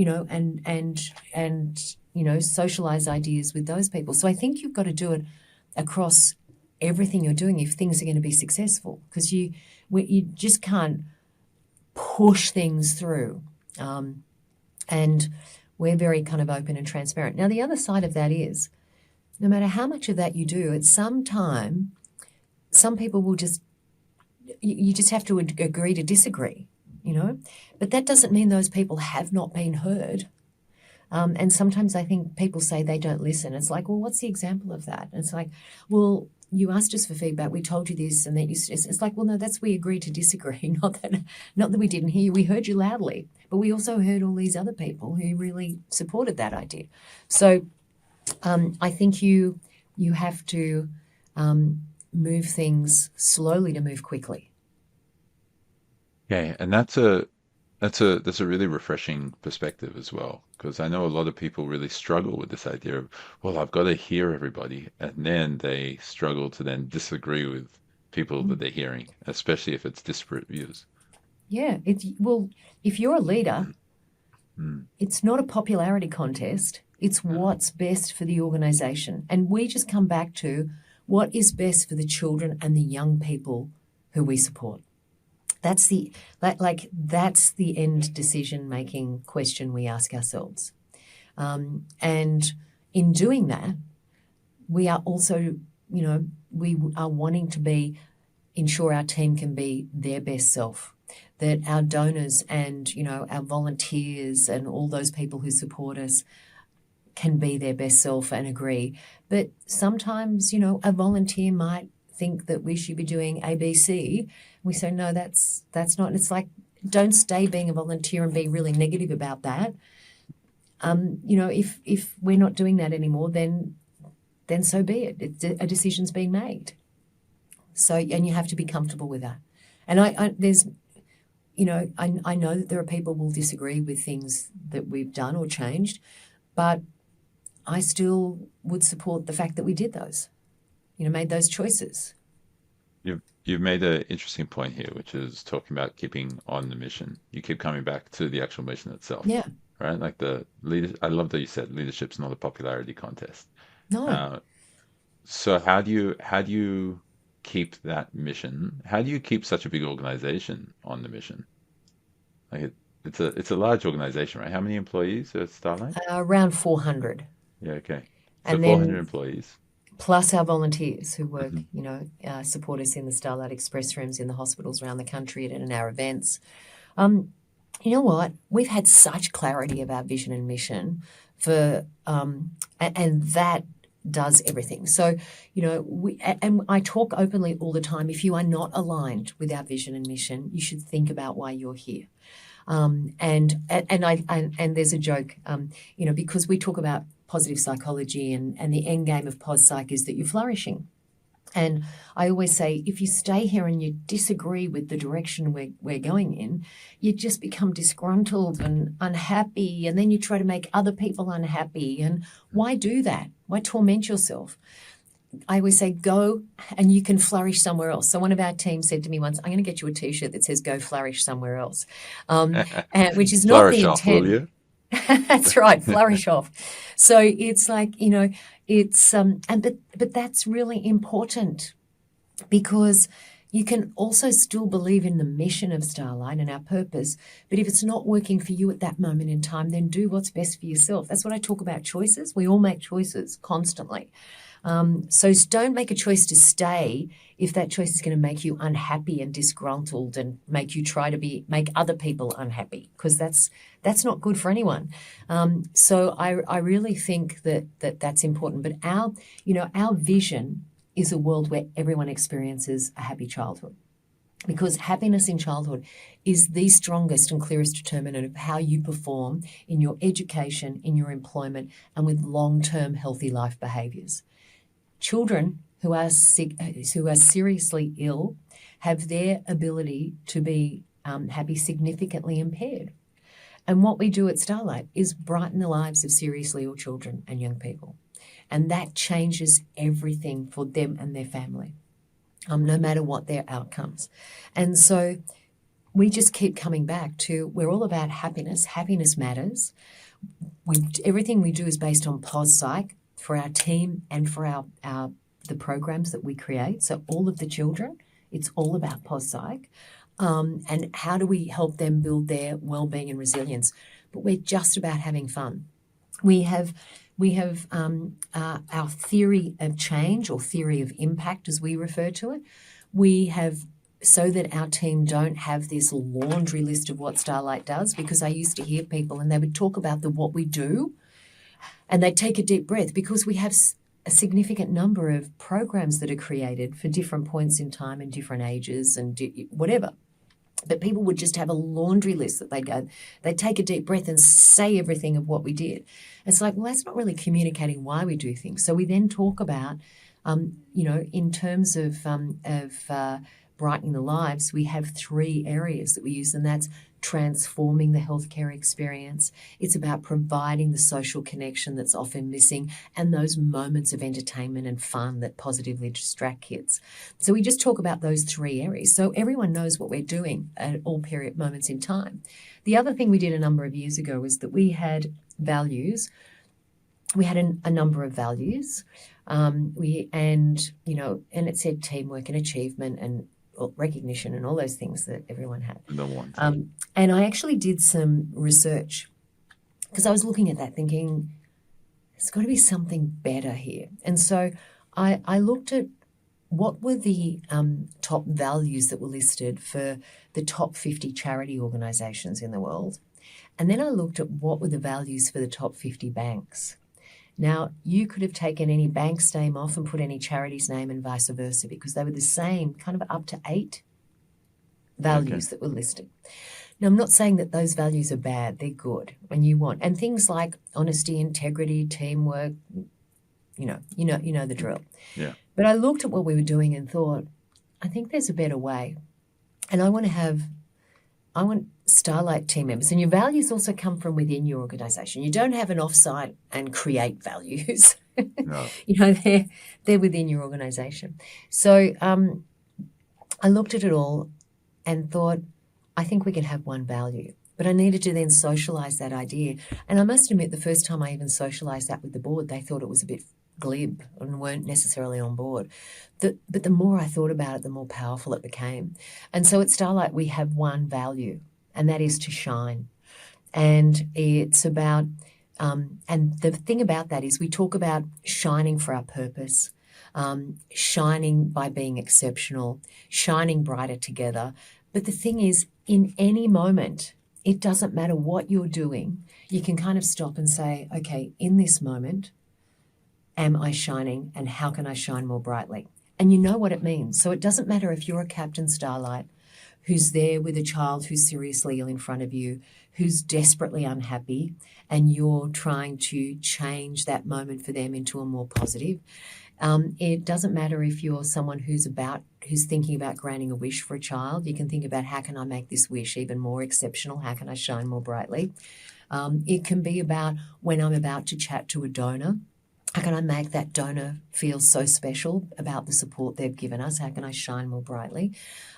socialize ideas with those people. So I think you've got to do it across everything you're doing if things are going to be successful, because you just can't push things through. And we're very kind of open and transparent. Now, the other side of that is, no matter how much of that you do, at some time, some people will you just have to agree to disagree, But that doesn't mean those people have not been heard. And sometimes I think people say they don't listen. It's like, well, what's the example of that? And it's like, well, you asked us for feedback. We told you this, and then it's like, well, no, we agreed to disagree. Not that we didn't hear you. We heard you loudly, but we also heard all these other people who really supported that idea. So I think you have to move things slowly to move quickly. Okay, and that's a That's a really refreshing perspective as well, because I know a lot of people really struggle with this idea of, well, I've got to hear everybody, and then they struggle to then disagree with people that Mm. they're hearing, especially if it's disparate views. Yeah, well, if you're a leader, Mm. it's not a popularity contest. It's what's best for the organization. And we just come back to what is best for the children and the young people who we support. That's that's the end decision making question we ask ourselves. And in doing that, we are also, we are wanting to ensure our team can be their best self, that our donors and, our volunteers and all those people who support us can be their best self and agree. But sometimes, a volunteer might think that we should be doing ABC. We say, no, that's not. It's like, don't stay being a volunteer and be really negative about that. If we're not doing that anymore, then so be it. A decision's being made. So, and you have to be comfortable with that. And I know that there are people who will disagree with things that we've done or changed, but I still would support the fact that we did those, made those choices. You've made an interesting point here, which is talking about keeping on the mission. You keep coming back to the actual mission itself, Yeah. right? Like the leader. I love that you said leadership's not a popularity contest. No. So how do you keep that mission? How do you keep such a big organization on the mission? Like it's a large organization, right? How many employees at Starlight? Around 400. Yeah, okay. So And 400 then employees. plus our volunteers who work, Mhm. support us in the Starlight Express rooms in the hospitals around the country and in our events. You know what? We've had such clarity of our vision and mission and that does everything. So, and I talk openly all the time. If you are not aligned with our vision and mission, you should think about why you're here. And there's a joke, because we talk about positive psychology and the end game of pos psych is that you're flourishing. And I always say, if you stay here and you disagree with the direction we're going in, you just become disgruntled and unhappy, and then you try to make other people unhappy. And why do that? Why torment yourself? I always say, go and you can flourish somewhere else. So one of our team said to me once, I'm going to get you a T-shirt that says, go flourish somewhere else, which is not the Flourish off, will intent. you? That's right, flourish off. So it's like, it's but that's really important, because you can also still believe in the mission of Starlight and our purpose, but if it's not working for you at that moment in time, then do what's best for yourself. That's what I talk about, choices. We all make choices constantly. So don't make a choice to stay if that choice is going to make you unhappy and disgruntled and make you try to make other people unhappy, because that's not good for anyone. So I really think that's important. But our vision is a world where everyone experiences a happy childhood, because happiness in childhood is the strongest and clearest determinant of how you perform in your education, in your employment, and with long-term healthy life behaviours. Children who are sick, who are seriously ill, have their ability to be happy significantly impaired. And what we do at Starlight is brighten the lives of seriously ill children and young people. And that changes everything for them and their family, no matter what their outcomes. And so we just keep coming back to, we're all about happiness. Happiness matters. Everything we do is based on pos psych for our team and for the programs that we create. So all of the children, it's all about pos psych. And how do we help them build their well-being and resilience? But we're just about having fun. We have our theory of change, or theory of impact as we refer to it. We have, so that our team don't have this laundry list of what Starlight does, because I used to hear people and they would talk about what we do and they'd take a deep breath, because we have a significant number of programs that are created for different points in time and different ages and whatever. But people would just have a laundry list that they'd take a deep breath and say everything of what we did. It's like, well, that's not really communicating why we do things. So we then talk about, in terms of brightening the lives, we have 3 areas that we use, and that's transforming the healthcare experience. It's about providing the social connection that's often missing and those moments of entertainment and fun that positively distract kids. So we just talk about those three areas. So everyone knows what we're doing at all period moments in time. The other thing we did a number of years ago was that we had values. We had a number of values. And it said teamwork and achievement and recognition and all those things that everyone had. And I actually did some research because I was looking at that thinking, there's got to be something better here. And so I looked at what were the top values that were listed for the top 50 charity organisations in the world. And then I looked at what were the values for the top 50 banks. Now, you could have taken any bank's name off and put any charity's name and vice versa because they were the same, kind of up to 8 values that were listed. Now, I'm not saying that those values are bad. They're good and you want. And things like honesty, integrity, teamwork, you know the drill. Yeah. But I looked at what we were doing and thought, I think there's a better way. And I want Starlight team members, and your values also come from within your organisation. You don't have an offsite and create values. No. They're within your organisation. So I looked at it all and thought, I think we can have one value. But I needed to then socialise that idea. And I must admit, the first time I even socialised that with the board, they thought it was a bit glib and weren't necessarily on board. But the more I thought about it, the more powerful it became. And so at Starlight, we have one value, and that is to shine. And it's about, and the thing about that is we talk about shining for our purpose, shining by being exceptional, shining brighter together. But the thing is, in any moment, it doesn't matter what you're doing, you can kind of stop and say, okay, in this moment, am I shining and how can I shine more brightly? And you know what it means. So it doesn't matter if you're a Captain Starlight who's there with a child who's seriously ill in front of you, who's desperately unhappy, and you're trying to change that moment for them into a more positive. It doesn't matter if you're someone who's thinking about granting a wish for a child. You can think about, how can I make this wish even more exceptional? How can I shine more brightly? It can be about when I'm about to chat to a donor. How can I make that donor feel so special about the support they've given us? How can I shine more brightly?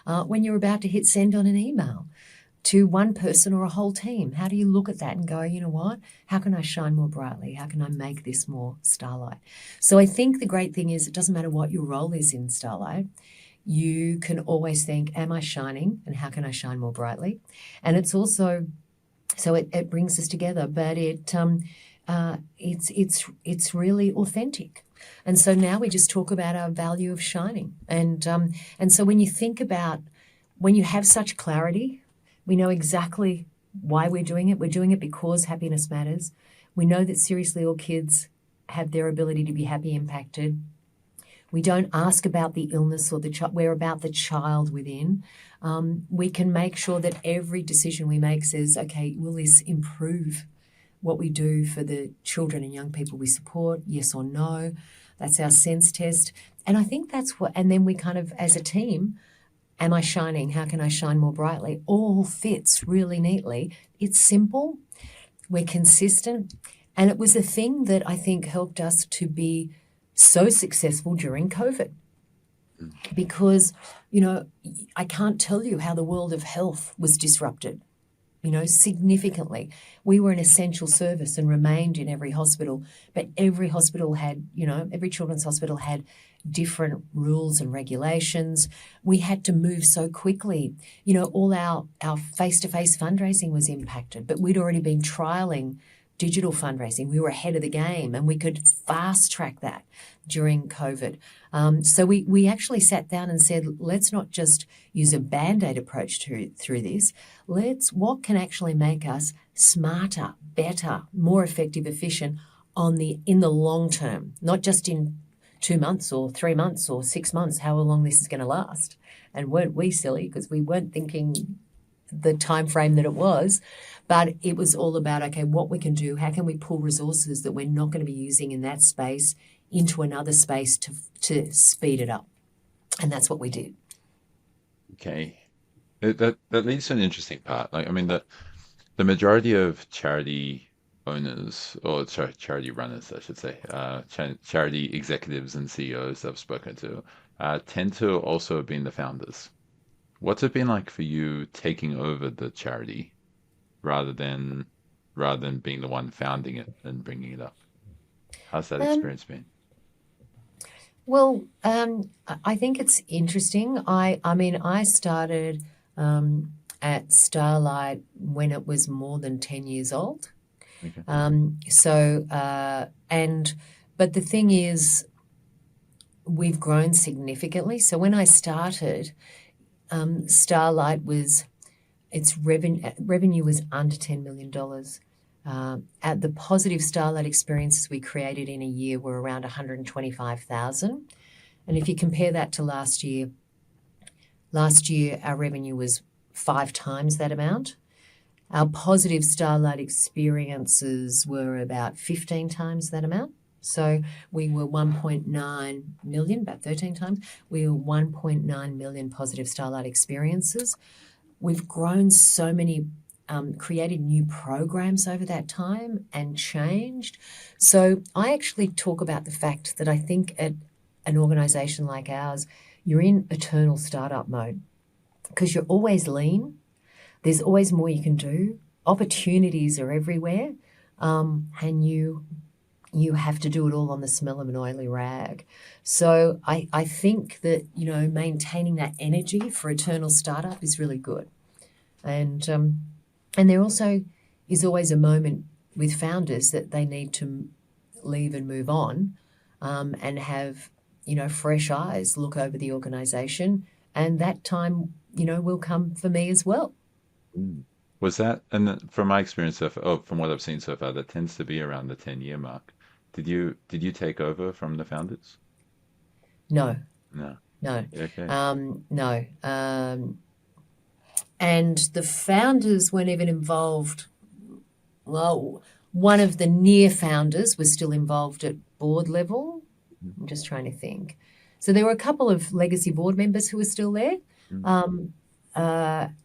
When you're about to hit send on an email to one person or a whole team, how do you look at that and go, you know what? How can I shine more brightly? How can I make this more Starlight? So I think the great thing is it doesn't matter what your role is in Starlight. You can always think, am I shining and how can I shine more brightly? And it's also, so it brings us together, but it's really authentic. And so now we just talk about our value of shining. And so when you think about, when you have such clarity, we know exactly why we're doing it. We're doing it because happiness matters. We know that seriously all kids have their ability to be happy impacted. We don't ask about the illness or the child. We're about the child within. We can make sure that every decision we make says, okay, will this improve what we do for the children and young people we support, yes or no? That's our sense test. And I think that's what, and then we kind of, as a team, am I shining? How can I shine more brightly? All fits really neatly. It's simple. We're consistent. And it was a thing that I think helped us to be so successful during COVID. Because, I can't tell you how the world of health was disrupted, significantly. We were an essential service and remained in every hospital, but every hospital had, every children's hospital had different rules and regulations. We had to move so quickly. All our face-to-face fundraising was impacted, but we'd already been trialling digital fundraising. We were ahead of the game and we could fast track that during COVID. So we actually sat down and said, let's not just use a Band-Aid approach through this. What can actually make us smarter, better, more effective, efficient in the long term, not just in 2 months or 3 months or 6 months, however long this is going to last. And weren't we silly, because we weren't thinking the time frame that it was, but it was all about, okay, what we can do, how can we pull resources that we're not going to be using in that space into another space to speed it up. And that's what we did. Okay. That leads to an interesting part. Like, I mean, the majority of charity owners, or sorry, charity runners, I should say, charity executives and CEOs I've spoken to, tend to also have been the founders. What's it been like for you taking over the charity rather than being the one founding it and bringing it up? How's that Um, experience been? well, I think it's interesting. I mean, I started at Starlight when it was more than 10 years old. Okay. So, but the thing is, we've grown significantly. So when I started, Starlight was its revenue was under $10 million. At the positive Starlight experiences we created in a year were around 125,000. And if you compare that to last year our revenue was 5 times that amount. Our positive Starlight experiences were about 15 times that amount. So we were 1.9 million, about 13 times. We were 1.9 million positive Starlight experiences. We've grown so many, created new programs over that time and changed. So I actually talk about the fact that I think at an organisation like ours, you're in eternal startup mode because you're always lean. There's always more you can do. Opportunities are everywhere, and you have to do it all on the smell of an oily rag. So I think that, maintaining that energy for eternal startup is really good. And there also is always a moment with founders that they need to leave and move on, and have, fresh eyes look over the organisation. And that time, will come for me as well. Mm. Was that, and from my experience from what I've seen so far, that tends to be around the 10-year mark. Did you take over from the founders? No, No. no, Okay. no. And the founders weren't even involved. Well, one of the near founders was still involved at board level. I'm just trying to think. So there were a couple of legacy board members who were still there, Mm.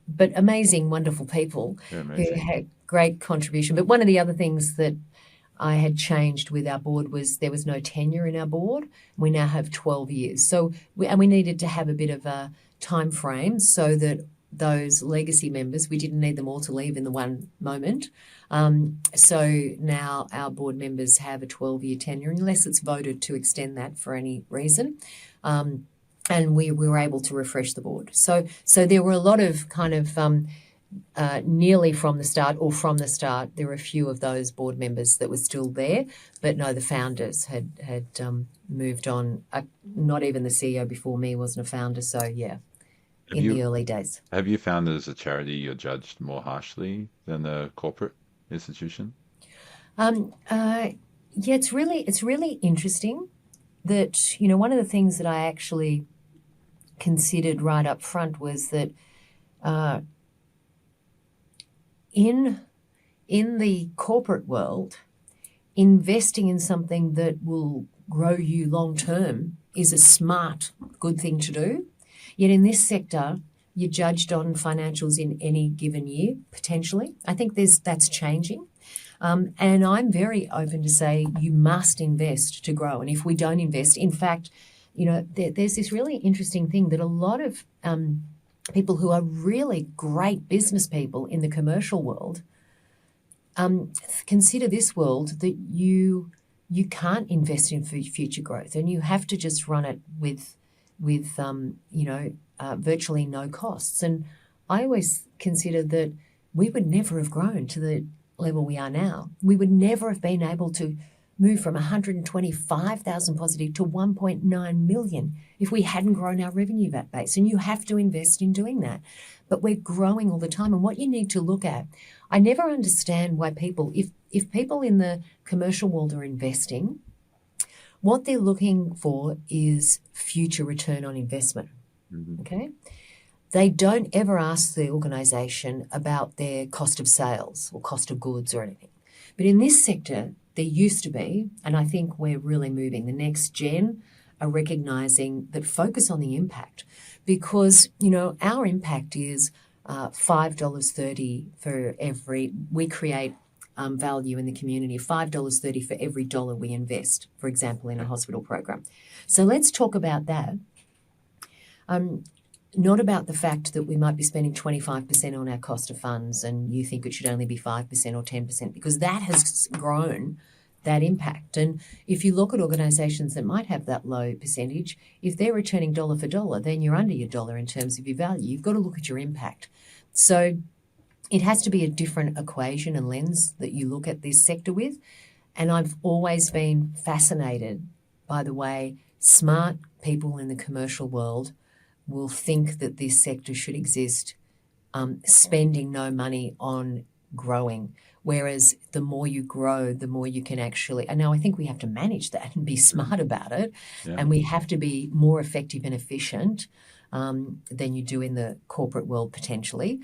but amazing, wonderful people They're who amazing. had great contribution. But one of the other things that I had changed with our board was there was no tenure in our board. We now have 12 years. So we needed to have a bit of a time frame so that those legacy members, we didn't need them all to leave in the one moment. So now our board members have a 12-year tenure unless it's voted to extend that for any reason. And we were able to refresh the board. So there were a lot of kind of nearly from the start or from the start, there were a few of those board members that were still there, but no, the founders had moved on. Not even the CEO before me wasn't a founder, so yeah, Have in the you early days. have you found that as a charity you're judged more harshly than a corporate institution? Yeah, it's really interesting that, one of the things that I actually considered right up front was that in the corporate world, investing in something that will grow you long term is a smart, good thing to do. Yet in this sector, you're judged on financials in any given year, potentially. I think that's changing. And I'm very open to say you must invest to grow. And if we don't invest, in fact, there's this really interesting thing that a lot of people who are really great business people in the commercial world consider this world that you can't invest in future growth, and you have to just run it with virtually no costs. And I always consider that we would never have grown to the level we are now. We would never have been able to move from 125,000 positive to 1.9 million if we hadn't grown our revenue base. And you have to invest in doing that. But we're growing all the time. And what you need to look at, I never understand why people, if people in the commercial world are investing, what they're looking for is future return on investment. Mm-hmm. Okay? They don't ever ask the organisation about their cost of sales or cost of goods or anything. But in this sector, there used to be, and I think we're really moving, the next gen are recognising that focus on the impact, because, our impact is $5.30 for every, we create value in the community, $5.30 for every dollar we invest, for example, in a hospital program. So let's talk about that. Not about the fact that we might be spending 25% on our cost of funds and you think it should only be 5% or 10%, because that has grown that impact. And if you look at organisations that might have that low percentage, if they're returning dollar for dollar, then you're under your dollar in terms of your value. You've got to look at your impact. So it has to be a different equation and lens that you look at this sector with. And I've always been fascinated by the way smart people in the commercial world will think that this sector should exist, spending no money on growing. Whereas the more you grow, the more you can actually, and now I think we have to manage that and be smart about it. Yeah. And we have to be more effective and efficient than you do in the corporate world potentially.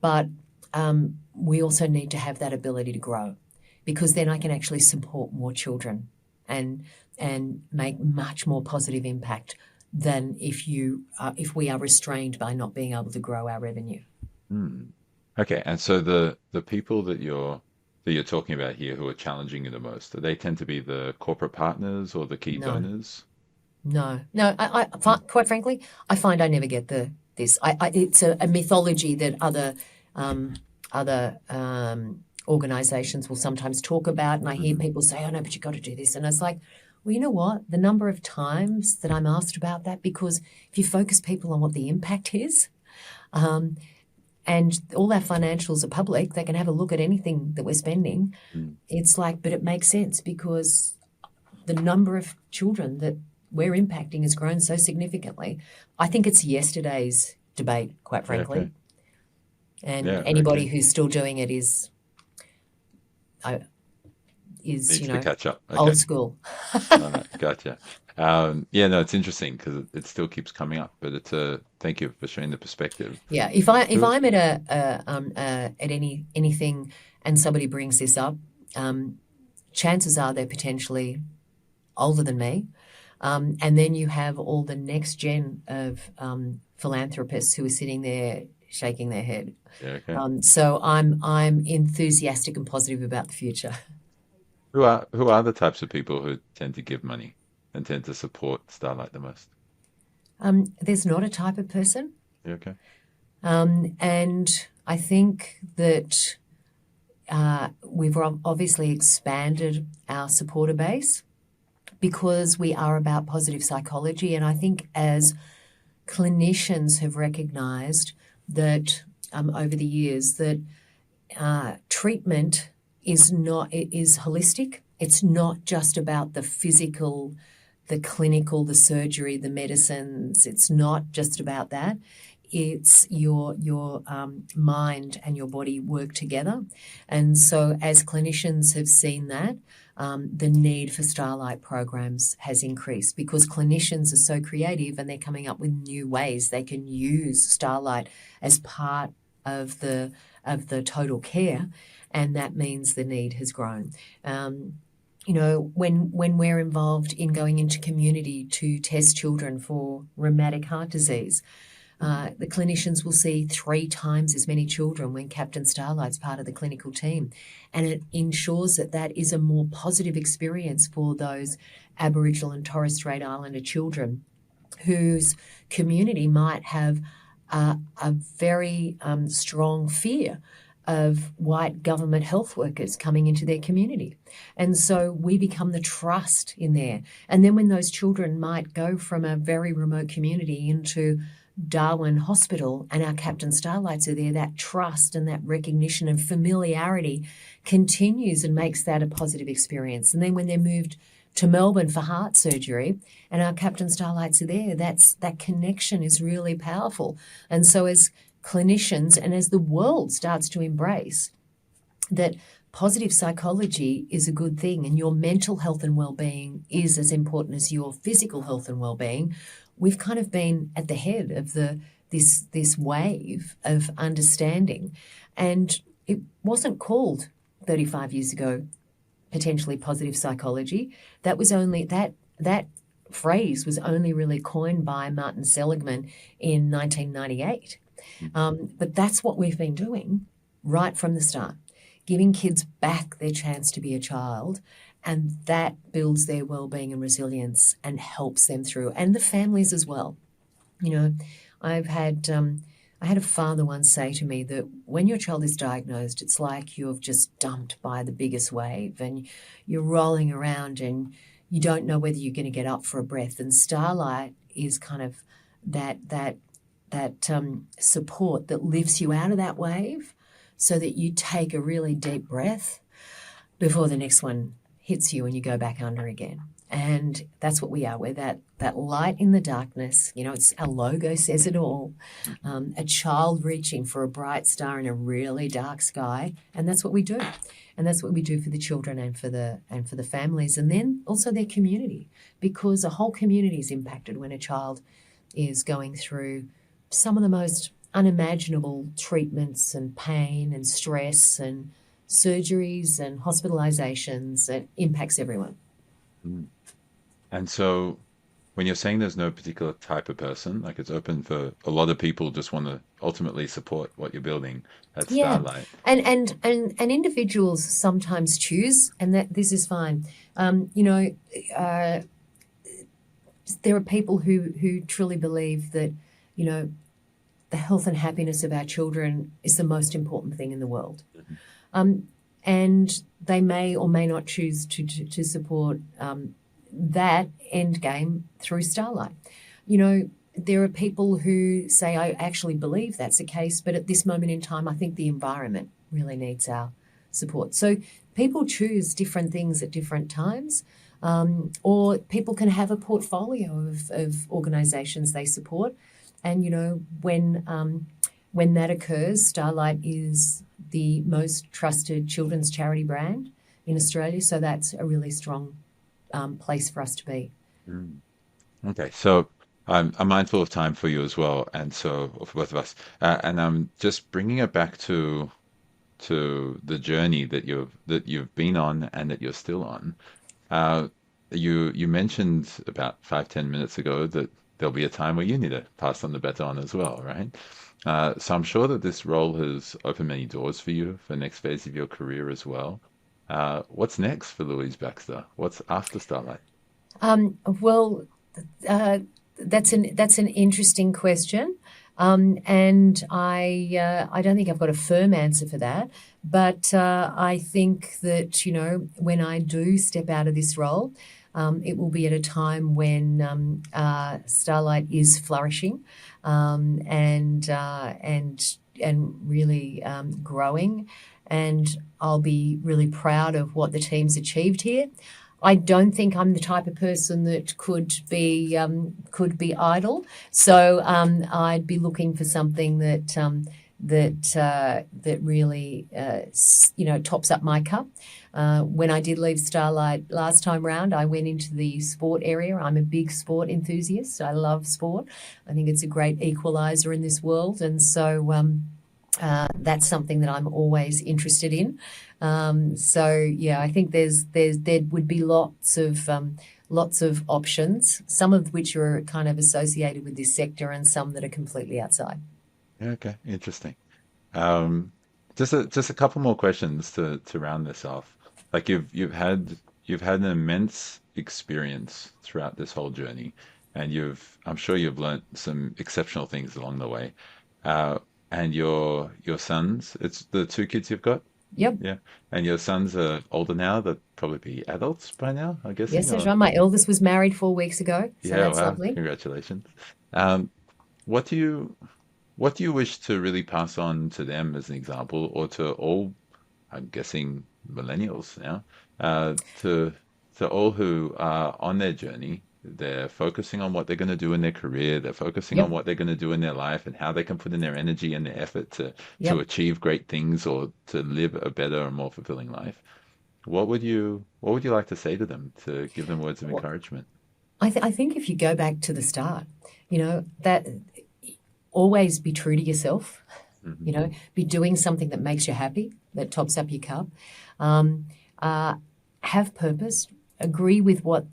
But we also need to have that ability to grow, because then I can actually support more children and make much more positive impact than if we are restrained by not being able to grow our revenue. Okay, and so the people that you're talking about here who are challenging you the most, do they tend to be the corporate partners or the key donors? No. I quite frankly, I find I never get this. It's a mythology that other organisations will sometimes talk about, and I hear people say, "Oh no, but you've got to do this," and it's like, well, you know what? The number of times that I'm asked about that, because if you focus people on what the impact is, and all our financials are public, they can have a look at anything that we're spending. It's like, but it makes sense because the number of children that we're impacting has grown so significantly. I think it's yesterday's debate, quite frankly. Okay. And anybody who's still doing it is needs to catch up. Okay. Old school. No, gotcha. It's interesting because it still keeps coming up. But thank you for sharing the perspective. Yeah, if I'm at anything and somebody brings this up, chances are they're potentially older than me, and then you have all the next gen of philanthropists who are sitting there shaking their head. Yeah, okay. So I'm enthusiastic and positive about the future. Who are the types of people who tend to give money and tend to support Starlight the most? There's not a type of person. Yeah, okay. And I think that we've obviously expanded our supporter base because we are about positive psychology. And I think as clinicians have recognised that over the years that treatment is holistic. It's not just about the physical, the clinical, the surgery, the medicines. It's not just about that. It's your mind and your body work together. And so as clinicians have seen that, the need for Starlight programs has increased because clinicians are so creative and they're coming up with new ways they can use Starlight as part of the total care. And that means the need has grown. When we're involved in going into community to test children for rheumatic heart disease, the clinicians will see 3 times as many children when Captain Starlight's part of the clinical team. And it ensures that is a more positive experience for those Aboriginal and Torres Strait Islander children whose community might have a very strong fear of white government health workers coming into their community. And so we become the trust in there. And then when those children might go from a very remote community into Darwin Hospital and our Captain Starlights are there, that trust and that recognition and familiarity continues and makes that a positive experience. And then when they're moved to Melbourne for heart surgery and our Captain Starlights are there, that connection is really powerful. And so as clinicians and as the world starts to embrace that positive psychology is a good thing and your mental health and well-being is as important as your physical health and well-being, we've kind of been at the head of this wave of understanding. And it wasn't called 35 years ago potentially positive psychology. That was only that phrase was only really coined by Martin Seligman in 1998. But that's what we've been doing right from the start, giving kids back their chance to be a child, and that builds their well-being and resilience and helps them through, and the families as well. You know, I've had I had a father once say to me that when your child is diagnosed, it's like you've just dumped by the biggest wave and you're rolling around and you don't know whether you're going to get up for a breath. And Starlight is kind of that support that lifts you out of that wave so that you take a really deep breath before the next one hits you and you go back under again. And that's what we are. We're that light in the darkness. You know, it's our logo says it all. A child reaching for a bright star in a really dark sky, and that's what we do. And that's what we do for the children and for the families, and then also their community, because a whole community is impacted when a child is going through some of the most unimaginable treatments and pain and stress and surgeries and hospitalizations. It impacts everyone. And so when you're saying there's no particular type of person, like it's open for a lot of people just want to ultimately support what you're building at Yeah, Starlight. and individuals sometimes choose, and that this is fine. You know, there are people who truly believe that, you know, the health and happiness of our children is the most important thing in the world. And they may or may not choose to support that end game through Starlight. You know, there are people who say, I actually believe that's the case, but at this moment in time, I think the environment really needs our support. So people choose different things at different times, or people can have a portfolio of organisations they support. And, you know, when that occurs, Starlight is the most trusted children's charity brand in Australia. So that's a really strong place for us to be. Okay, so I'm mindful of time for you as well, and so for both of us, and I'm just bringing it back to the journey that you've been on and that you're still on. You mentioned about 5-10 minutes ago that there'll be a time where you need to pass on the baton as well, right? So I'm sure that this role has opened many doors for you for the next phase of your career as well. What's next for Louise Baxter? What's after Starlight? Well, that's an interesting question, and I don't think I've got a firm answer for that. But I think that, you know, when I do step out of this role, it will be at a time when Starlight is flourishing, and really growing, and I'll be really proud of what the team's achieved here. I don't think I'm the type of person that could be idle, so I'd be looking for something that really you know, tops up my cup. When I did leave Starlight last time round, I went into the sport area. I'm a big sport enthusiast. I love sport. I think it's a great equaliser in this world, and so that's something that I'm always interested in. So yeah, I think there would be lots of options, some of which are kind of associated with this sector, and some that are completely outside. Yeah, okay, interesting. Um, just a couple more questions to round this off. Like you've had an immense experience throughout this whole journey, and I'm sure you've learnt some exceptional things along the way. And your sons, it's the two kids you've got? Yep. Yeah. And your sons are older now, they'll probably be adults by now, I'm guessing, Yes, that's or right. My eldest was married 4 weeks ago, so yeah, that's wow, lovely. congratulations. Um, what do you what do you wish to really pass on to them as an example, or to all, I'm guessing millennials now, to all who are on their journey? They're focusing on what they're going to do in their career. They're focusing on Yep. what they're going to do in their life and how they can put in their energy and their effort to Yep. achieve great things or to live a better and more fulfilling life. What would you like to say to them to give them words of Well, encouragement? I think if you go back to the start, you know, that always be true to yourself, Hmm. you know, be doing something that makes you happy, that tops up your cup. Um, uh, have purpose, agree with what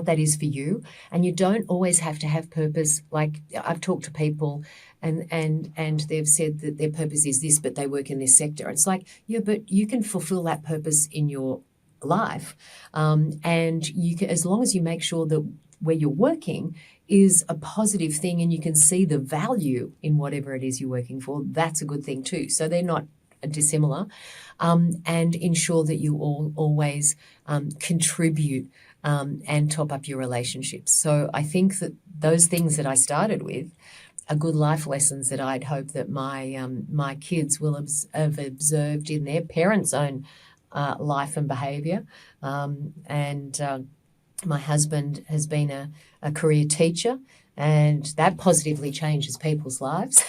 that is for you, and you don't always have to have purpose. Like I've talked to people and they've said that their purpose is this, but they work in this sector. It's like, yeah, but you can fulfill that purpose in your life, and you can, as long as you make sure that where you're working is a positive thing and you can see the value in whatever it is you're working for, that's a good thing too. So they're not dissimilar, and ensure that you always contribute and top up your relationships. So I think that those things that I started with are good life lessons that I'd hope that my kids will have observed in their parents' own life and behaviour. My husband has been a career teacher, and that positively changes people's lives.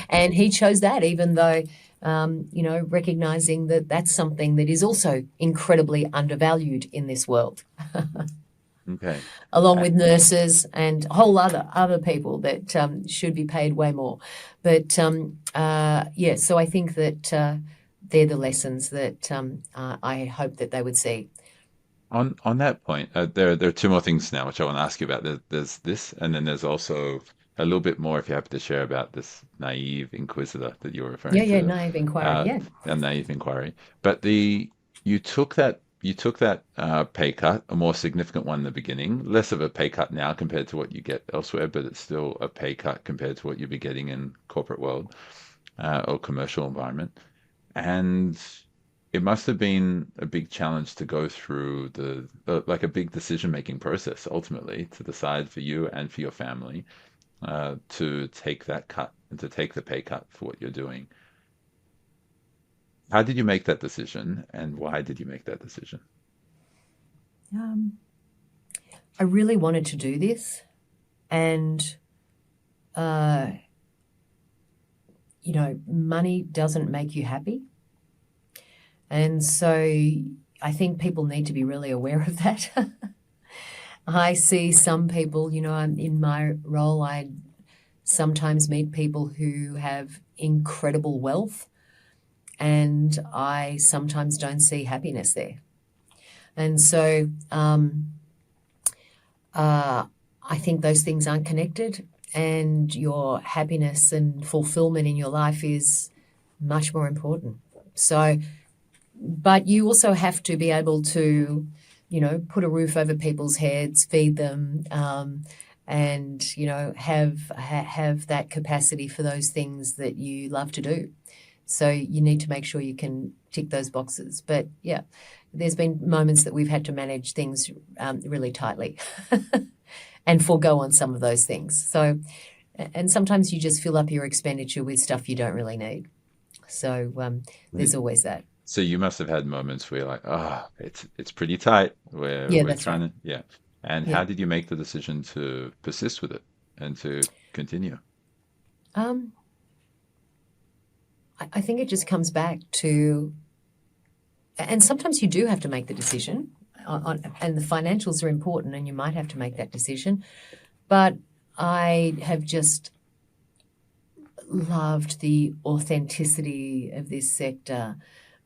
And he chose that, even though, recognising that that's something that is also incredibly undervalued in this world. Okay. Along with nurses and a whole other people that should be paid way more. But, so I think that they're the lessons that I hope that they would see. On that point, there are two more things now which I want to ask you about. There's this, and then there's also a little bit more, if you happen to share, about this naive inquisitor that you were referring Yeah, to. naive inquiry, A naive inquiry. But you took that pay cut, a more significant one in the beginning, less of a pay cut now compared to what you get elsewhere, but it's still a pay cut compared to what you'd be getting in corporate world or commercial environment. And it must have been a big challenge to go through like a big decision-making process ultimately to decide for you and for your family to take that cut and to take the pay cut for what you're doing. How did you make that decision, and why did you make that decision? I really wanted to do this, and money doesn't make you happy. And so I think people need to be really aware of that. I see some people, in my role, I sometimes meet people who have incredible wealth, and I sometimes don't see happiness there. And so I think those things aren't connected, and your happiness and fulfillment in your life is much more important. So, but you also have to be able to, put a roof over people's heads, feed them, and, have that capacity for those things that you love to do. So you need to make sure you can tick those boxes. But, yeah, there's been moments that we've had to manage things really tightly and forego on some of those things. So, and sometimes you just fill up your expenditure with stuff you don't really need. So there's always that. So you must have had moments where you're like, it's pretty tight. We're trying to, yeah. And how did you make the decision to persist with it and to continue? I think it just comes back to, and sometimes you do have to make the decision, and the financials are important, and you might have to make that decision. But I have just loved the authenticity of this sector.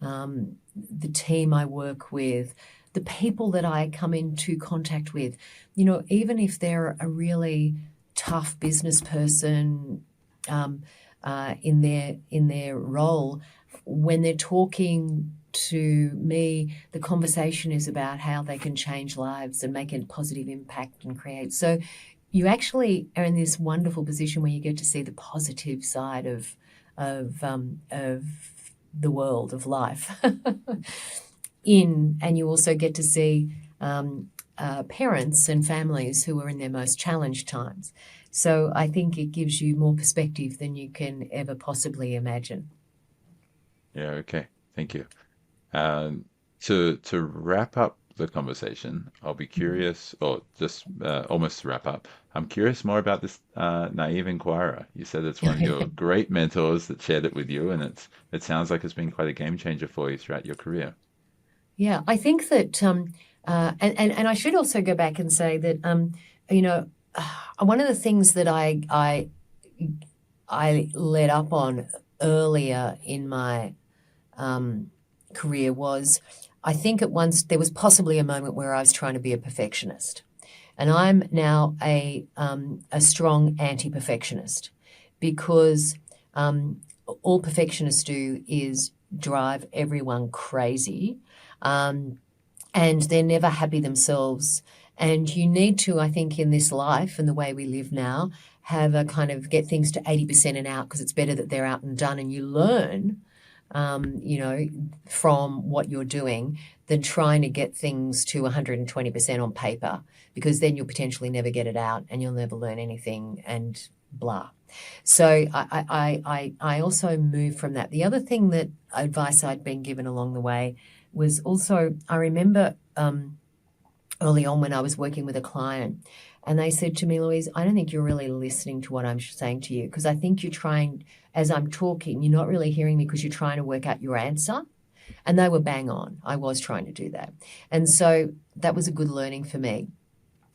The team I work with, the people that I come into contact with, even if they're a really tough business person in their role, when they're talking to me, the conversation is about how they can change lives and make a positive impact and create. So you actually are in this wonderful position where you get to see the positive side of the world of life and you also get to see parents and families who are in their most challenged times. So I think it gives you more perspective than you can ever possibly imagine. Yeah, okay. Thank you. To wrap up the conversation, I'll be curious, or just almost to wrap up, I'm curious more about this naive inquirer. You said it's one of your great mentors that shared it with you, and it sounds like it's been quite a game changer for you throughout your career. Yeah, I think that, and I should also go back and say that, one of the things that I led up on earlier in my career was, I think at once there was possibly a moment where I was trying to be a perfectionist. And I'm now a strong anti-perfectionist, because all perfectionists do is drive everyone crazy, and they're never happy themselves. And you need to, I think, in this life and the way we live now, have a kind of get things to 80% and out, because it's better that they're out and done, and you learn, from what you're doing, than trying to get things to 120% on paper, because then you'll potentially never get it out and you'll never learn anything and blah. So I also moved from that. The other thing, that advice I'd been given along the way, was also, I remember early on when I was working with a client, and they said to me, Louise, I don't think you're really listening to what I'm saying to you, because I think you're trying, as I'm talking, you're not really hearing me because you're trying to work out your answer. And they were bang on. I was trying to do that. And so that was a good learning for me.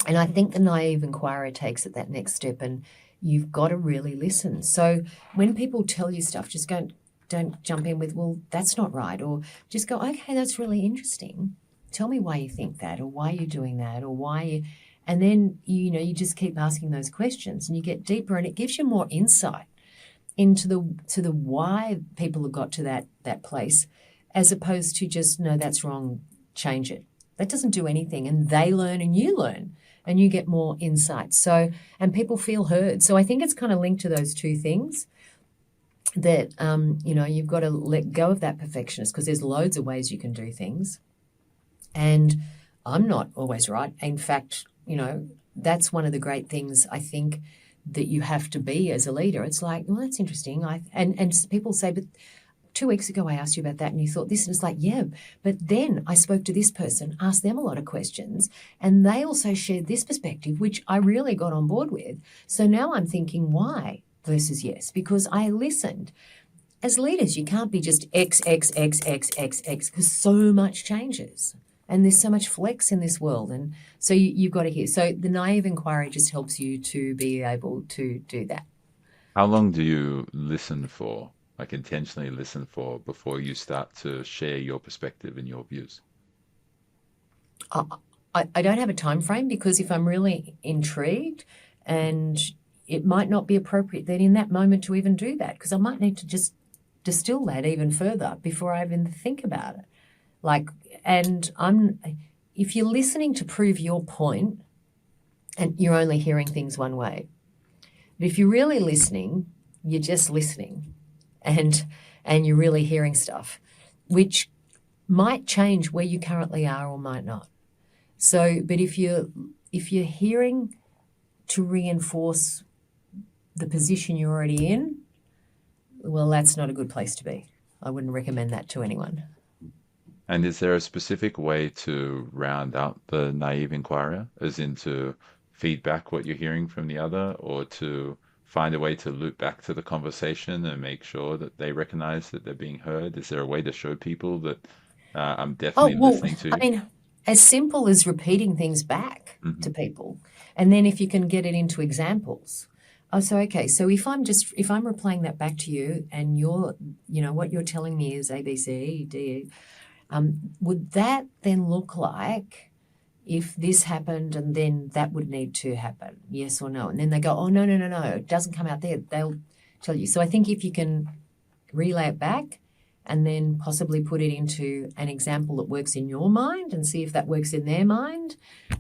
And I think the naive inquirer takes it that next step, and you've got to really listen. So when people tell you stuff, just don't jump in with, well, that's not right, or just go, okay, that's really interesting. Tell me why you think that, or why you're doing that, or why you, and then, you just keep asking those questions, and you get deeper, and it gives you more insight into the why people have got to that place, as opposed to just, no, that's wrong, change it. That doesn't do anything, and they learn and you learn, and you get more insight. So, and people feel heard. So I think it's kind of linked to those two things, that, you've got to let go of that perfectionist, because there's loads of ways you can do things. And I'm not always right. In fact, that's one of the great things, I think, that you have to be as a leader. It's like, well, that's interesting. And people say, but 2 weeks ago I asked you about that and you thought this, and it's like, yeah, but then I spoke to this person, asked them a lot of questions, and they also shared this perspective, which I really got on board with. So now I'm thinking why versus yes, because I listened. As leaders, you can't be just X, X, X, X, X, X, because so much changes. And there's so much flex in this world. And so you've got to hear. So the naive inquiry just helps you to be able to do that. How long do you listen for, like intentionally listen for, before you start to share your perspective and your views? I don't have a time frame, because if I'm really intrigued, and it might not be appropriate then in that moment to even do that, because I might need to just distill that even further before I even think about it. If you're listening to prove your point, and you're only hearing things one way. But if you're really listening, you're just listening, and you're really hearing stuff, which might change where you currently are or might not. So, but if you're hearing to reinforce the position you're already in, well, that's not a good place to be. I wouldn't recommend that to anyone. And is there a specific way to round out the naive inquirer, as in to feedback what you're hearing from the other, or to find a way to loop back to the conversation and make sure that they recognize that they're being heard? Is there a way to show people that I'm definitely listening to you? I mean, as simple as repeating things back to people. And then if you can get it into examples. Oh, so, okay, so if I'm replaying that back to you, and you're, what you're telling me is A, B, C, D, E, would that then look like if this happened, and then that would need to happen, yes or no? And then they go, oh, no, it doesn't come out there. They'll tell you. So I think if you can relay it back, and then possibly put it into an example that works in your mind, and see if that works in their mind,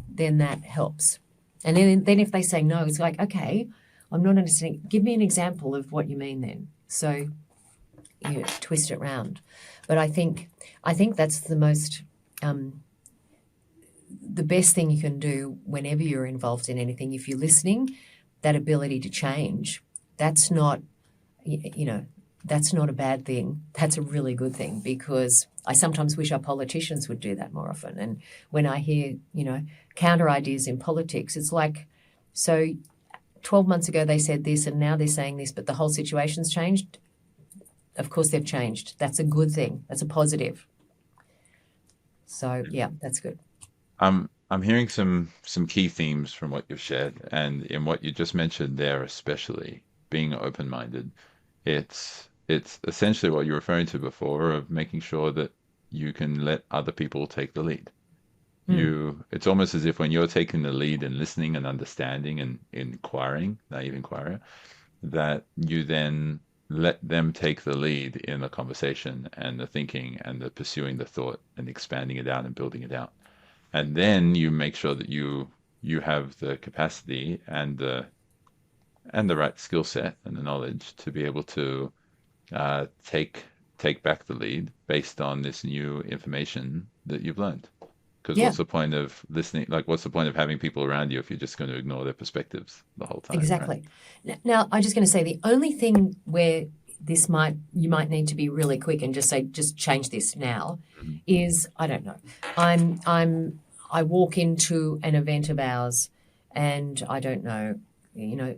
then that helps. And then if they say no, it's like, okay, I'm not understanding. Give me an example of what you mean then. So you twist it round. But I think that's the most, the best thing you can do whenever you're involved in anything. If you're listening, that ability to change, that's not, that's not a bad thing. That's a really good thing, because I sometimes wish our politicians would do that more often. And when I hear, counter ideas in politics, it's like, so 12 months ago they said this and now they're saying this, but the whole situation's changed. Of course they've changed. That's a good thing. That's a positive. So yeah, that's good. I'm hearing some key themes from what you've shared, and in what you just mentioned there, especially being open-minded. It's essentially what you're referring to before, of making sure that you can let other people take the lead. It's almost as if when you're taking the lead and listening and understanding and inquiring, naive inquirer, that you then let them take the lead in the conversation and the thinking and the pursuing the thought and expanding it out and building it out. And then you make sure that you have the capacity and the right skill set and the knowledge to be able to take back the lead based on this new information that you've learned. Because Yeah, what's the point of listening? Like, what's the point of having people around you if you're just going to ignore their perspectives the whole time, right? exactly. Now, I'm just going to say the only thing where you might need to be really quick and just say, just change this now, Mhm. is, I don't know. I walk into an event of ours and I don't know,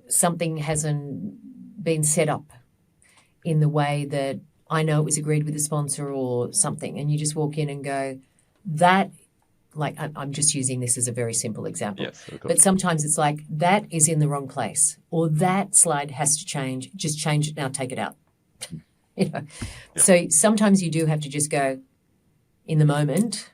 something hasn't been set up in the way that I know it was agreed with the sponsor or something. And you just walk in and go, that, like, I'm just using this as a very simple example. Yes, of But course. sometimes it's like, that is in the wrong place, or that slide has to change. Just change it now, take it out. You know. Yeah. So sometimes you do have to just go in the moment,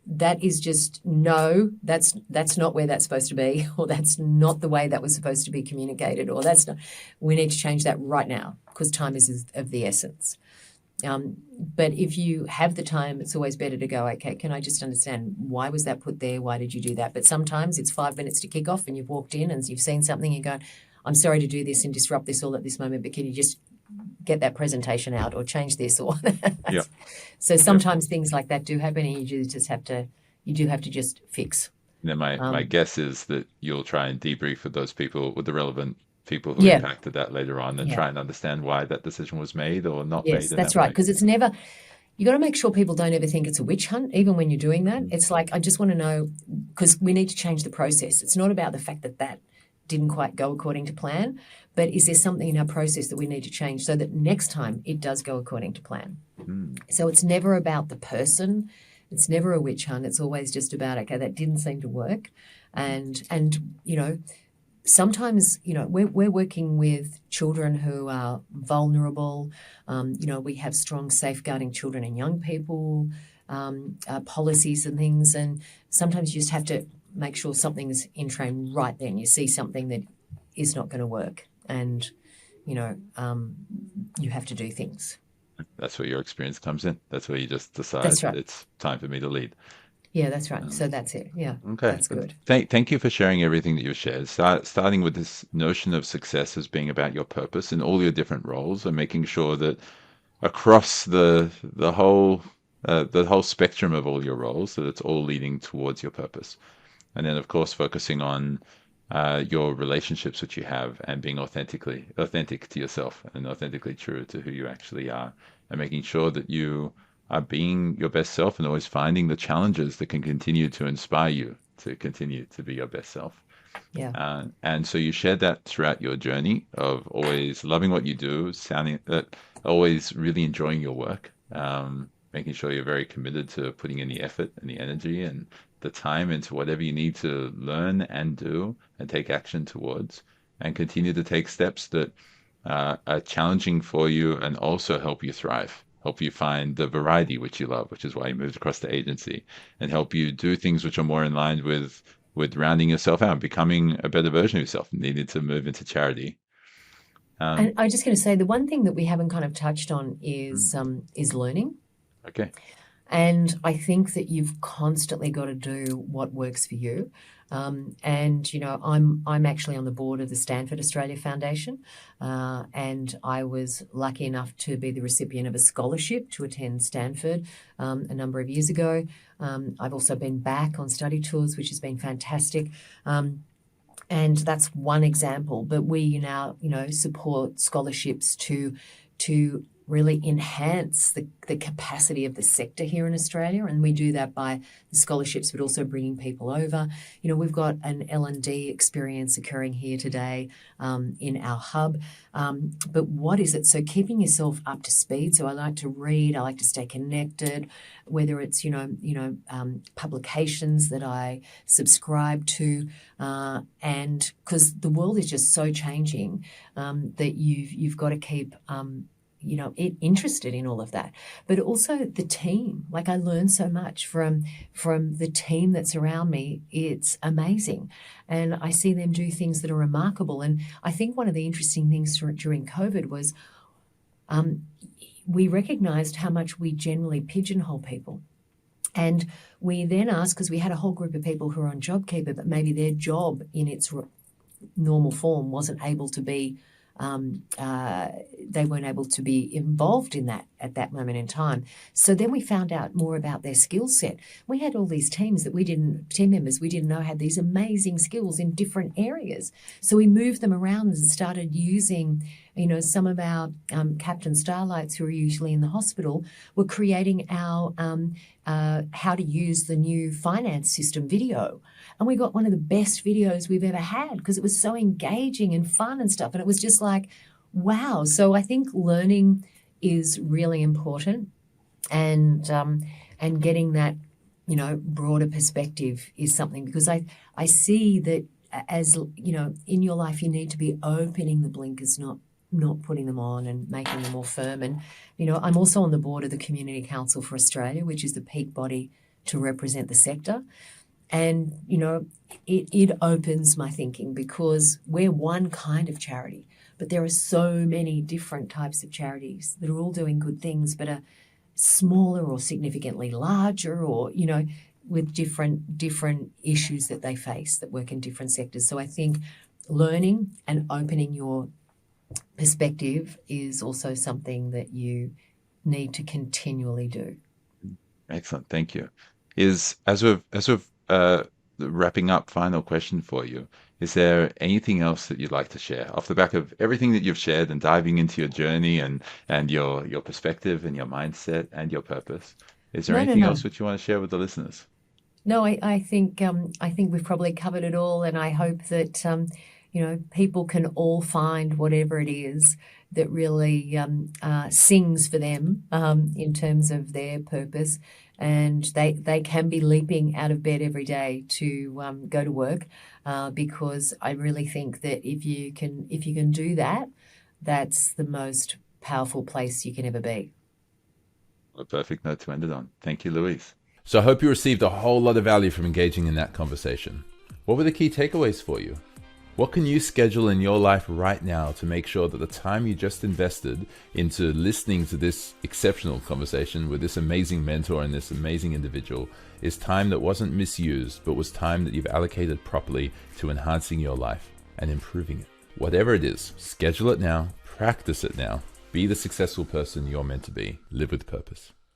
that is just no, that's not where that's supposed to be, or that's not the way that was supposed to be communicated, or that's not, we need to change that right now because time is of the essence. But if you have the time, it's always better to go, okay, can I just understand why was that put there? Why did you do that? But sometimes it's 5 minutes to kick off and you've walked in and you've seen something and you go, I'm sorry to do this and disrupt this all at this moment, but can you just get that presentation out or change this or Yeah. so sometimes things like that do happen and you do have to just fix. Then my guess is that you'll try and debrief with those people, with the relevant people who Yeah, impacted that later on, and yeah. try and understand why that decision was made or not Yes, made in that's that right. way. Because it's never, you got to make sure people don't ever think it's a witch hunt, even when you're doing that. It's like, I just want to know, because we need to change the process. It's not about the fact that that didn't quite go according to plan, but is there something in our process that we need to change so that next time it does go according to plan? So it's never about the person. It's never a witch hunt. It's always just about, okay, that didn't seem to work. And sometimes, we're working with children who are vulnerable. We have strong safeguarding children and young people policies and things. And sometimes you just have to make sure something's in train right then. You see something that is not going to work. And, you have to do things. That's where your experience comes in. That's where you just decide That's right. it's time for me to lead. Yeah, that's right. So that's it. Yeah, Okay. that's good. Thank you for sharing everything that you've shared. Starting with this notion of success as being about your purpose in all your different roles, and making sure that across the whole spectrum of all your roles, that it's all leading towards your purpose. And then, of course, focusing on your relationships which you have, and being authentic to yourself and authentically true to who you actually are, and making sure that you are being your best self and always finding the challenges that can continue to inspire you to continue to be your best self. Yeah. And so you shared that throughout your journey of always loving what you do, always really enjoying your work, making sure you're very committed to putting in the effort and the energy and the time into whatever you need to learn and do and take action towards, and continue to take steps that are challenging for you and also help you thrive, help you find the variety which you love, which is why you moved across to agency, and help you do things which are more in line with rounding yourself out, becoming a better version of yourself, needed to move into charity. And I'm just going to say the one thing that we haven't kind of touched on is learning. Okay. And I think that you've constantly got to do what works for you. And I'm actually on the board of the Stanford Australia Foundation, and I was lucky enough to be the recipient of a scholarship to attend Stanford a number of years ago. I've also been back on study tours, which has been fantastic. And that's one example. But we now, support scholarships to really enhance the capacity of the sector here in Australia, and we do that by the scholarships, but also bringing people over. We've got an L&D experience occurring here today in our hub. But what is it? So keeping yourself up to speed. So I like to read. I like to stay connected. Whether it's publications that I subscribe to, and because the world is just so changing that you've got to keep interested in all of that. But also the team. Like, I learn so much from the team that's around me. It's amazing. And I see them do things that are remarkable. And I think one of the interesting things during COVID was we recognized how much we generally pigeonhole people. And we then asked, because we had a whole group of people who are on JobKeeper, but maybe their job in its normal form wasn't able to be, they weren't able to be involved in that at that moment in time. So then we found out more about their skill set. We had all these team members we didn't know had these amazing skills in different areas. So we moved them around and started using, some of our Captain Starlights, who are usually in the hospital, were creating our how to use the new finance system video. And we got one of the best videos we've ever had because it was so engaging and fun and stuff. And it was just like, wow. So I think learning is really important, and getting that, broader perspective is something, because I see that, as in your life, you need to be opening the blinkers, not putting them on and making them more firm. And, I'm also on the board of the Community Council for Australia, which is the peak body to represent the sector. And, it opens my thinking, because we're one kind of charity, but there are so many different types of charities that are all doing good things, but are smaller or significantly larger, or, with different issues that they face that work in different sectors. So I think learning and opening your perspective is also something that you need to continually do. Excellent, thank you. As we've wrapping up, final question for you. Is there anything else that you'd like to share off the back of everything that you've shared and diving into your journey and your perspective and your mindset and your purpose? Is there anything else that you want to share with the listeners? No, I think we've probably covered it all, and I hope that people can all find whatever it is that really sings for them in terms of their purpose, and they can be leaping out of bed every day to go to work, because I really think that if you can do that, that's the most powerful place you can ever be. A perfect note to end it on. Thank you, Louise. So I hope you received a whole lot of value from engaging in that conversation. What were the key takeaways for you? What can you schedule in your life right now to make sure that the time you just invested into listening to this exceptional conversation with this amazing mentor and this amazing individual is time that wasn't misused, but was time that you've allocated properly to enhancing your life and improving it? Whatever it is, schedule it now, practice it now, be the successful person you're meant to be, live with purpose.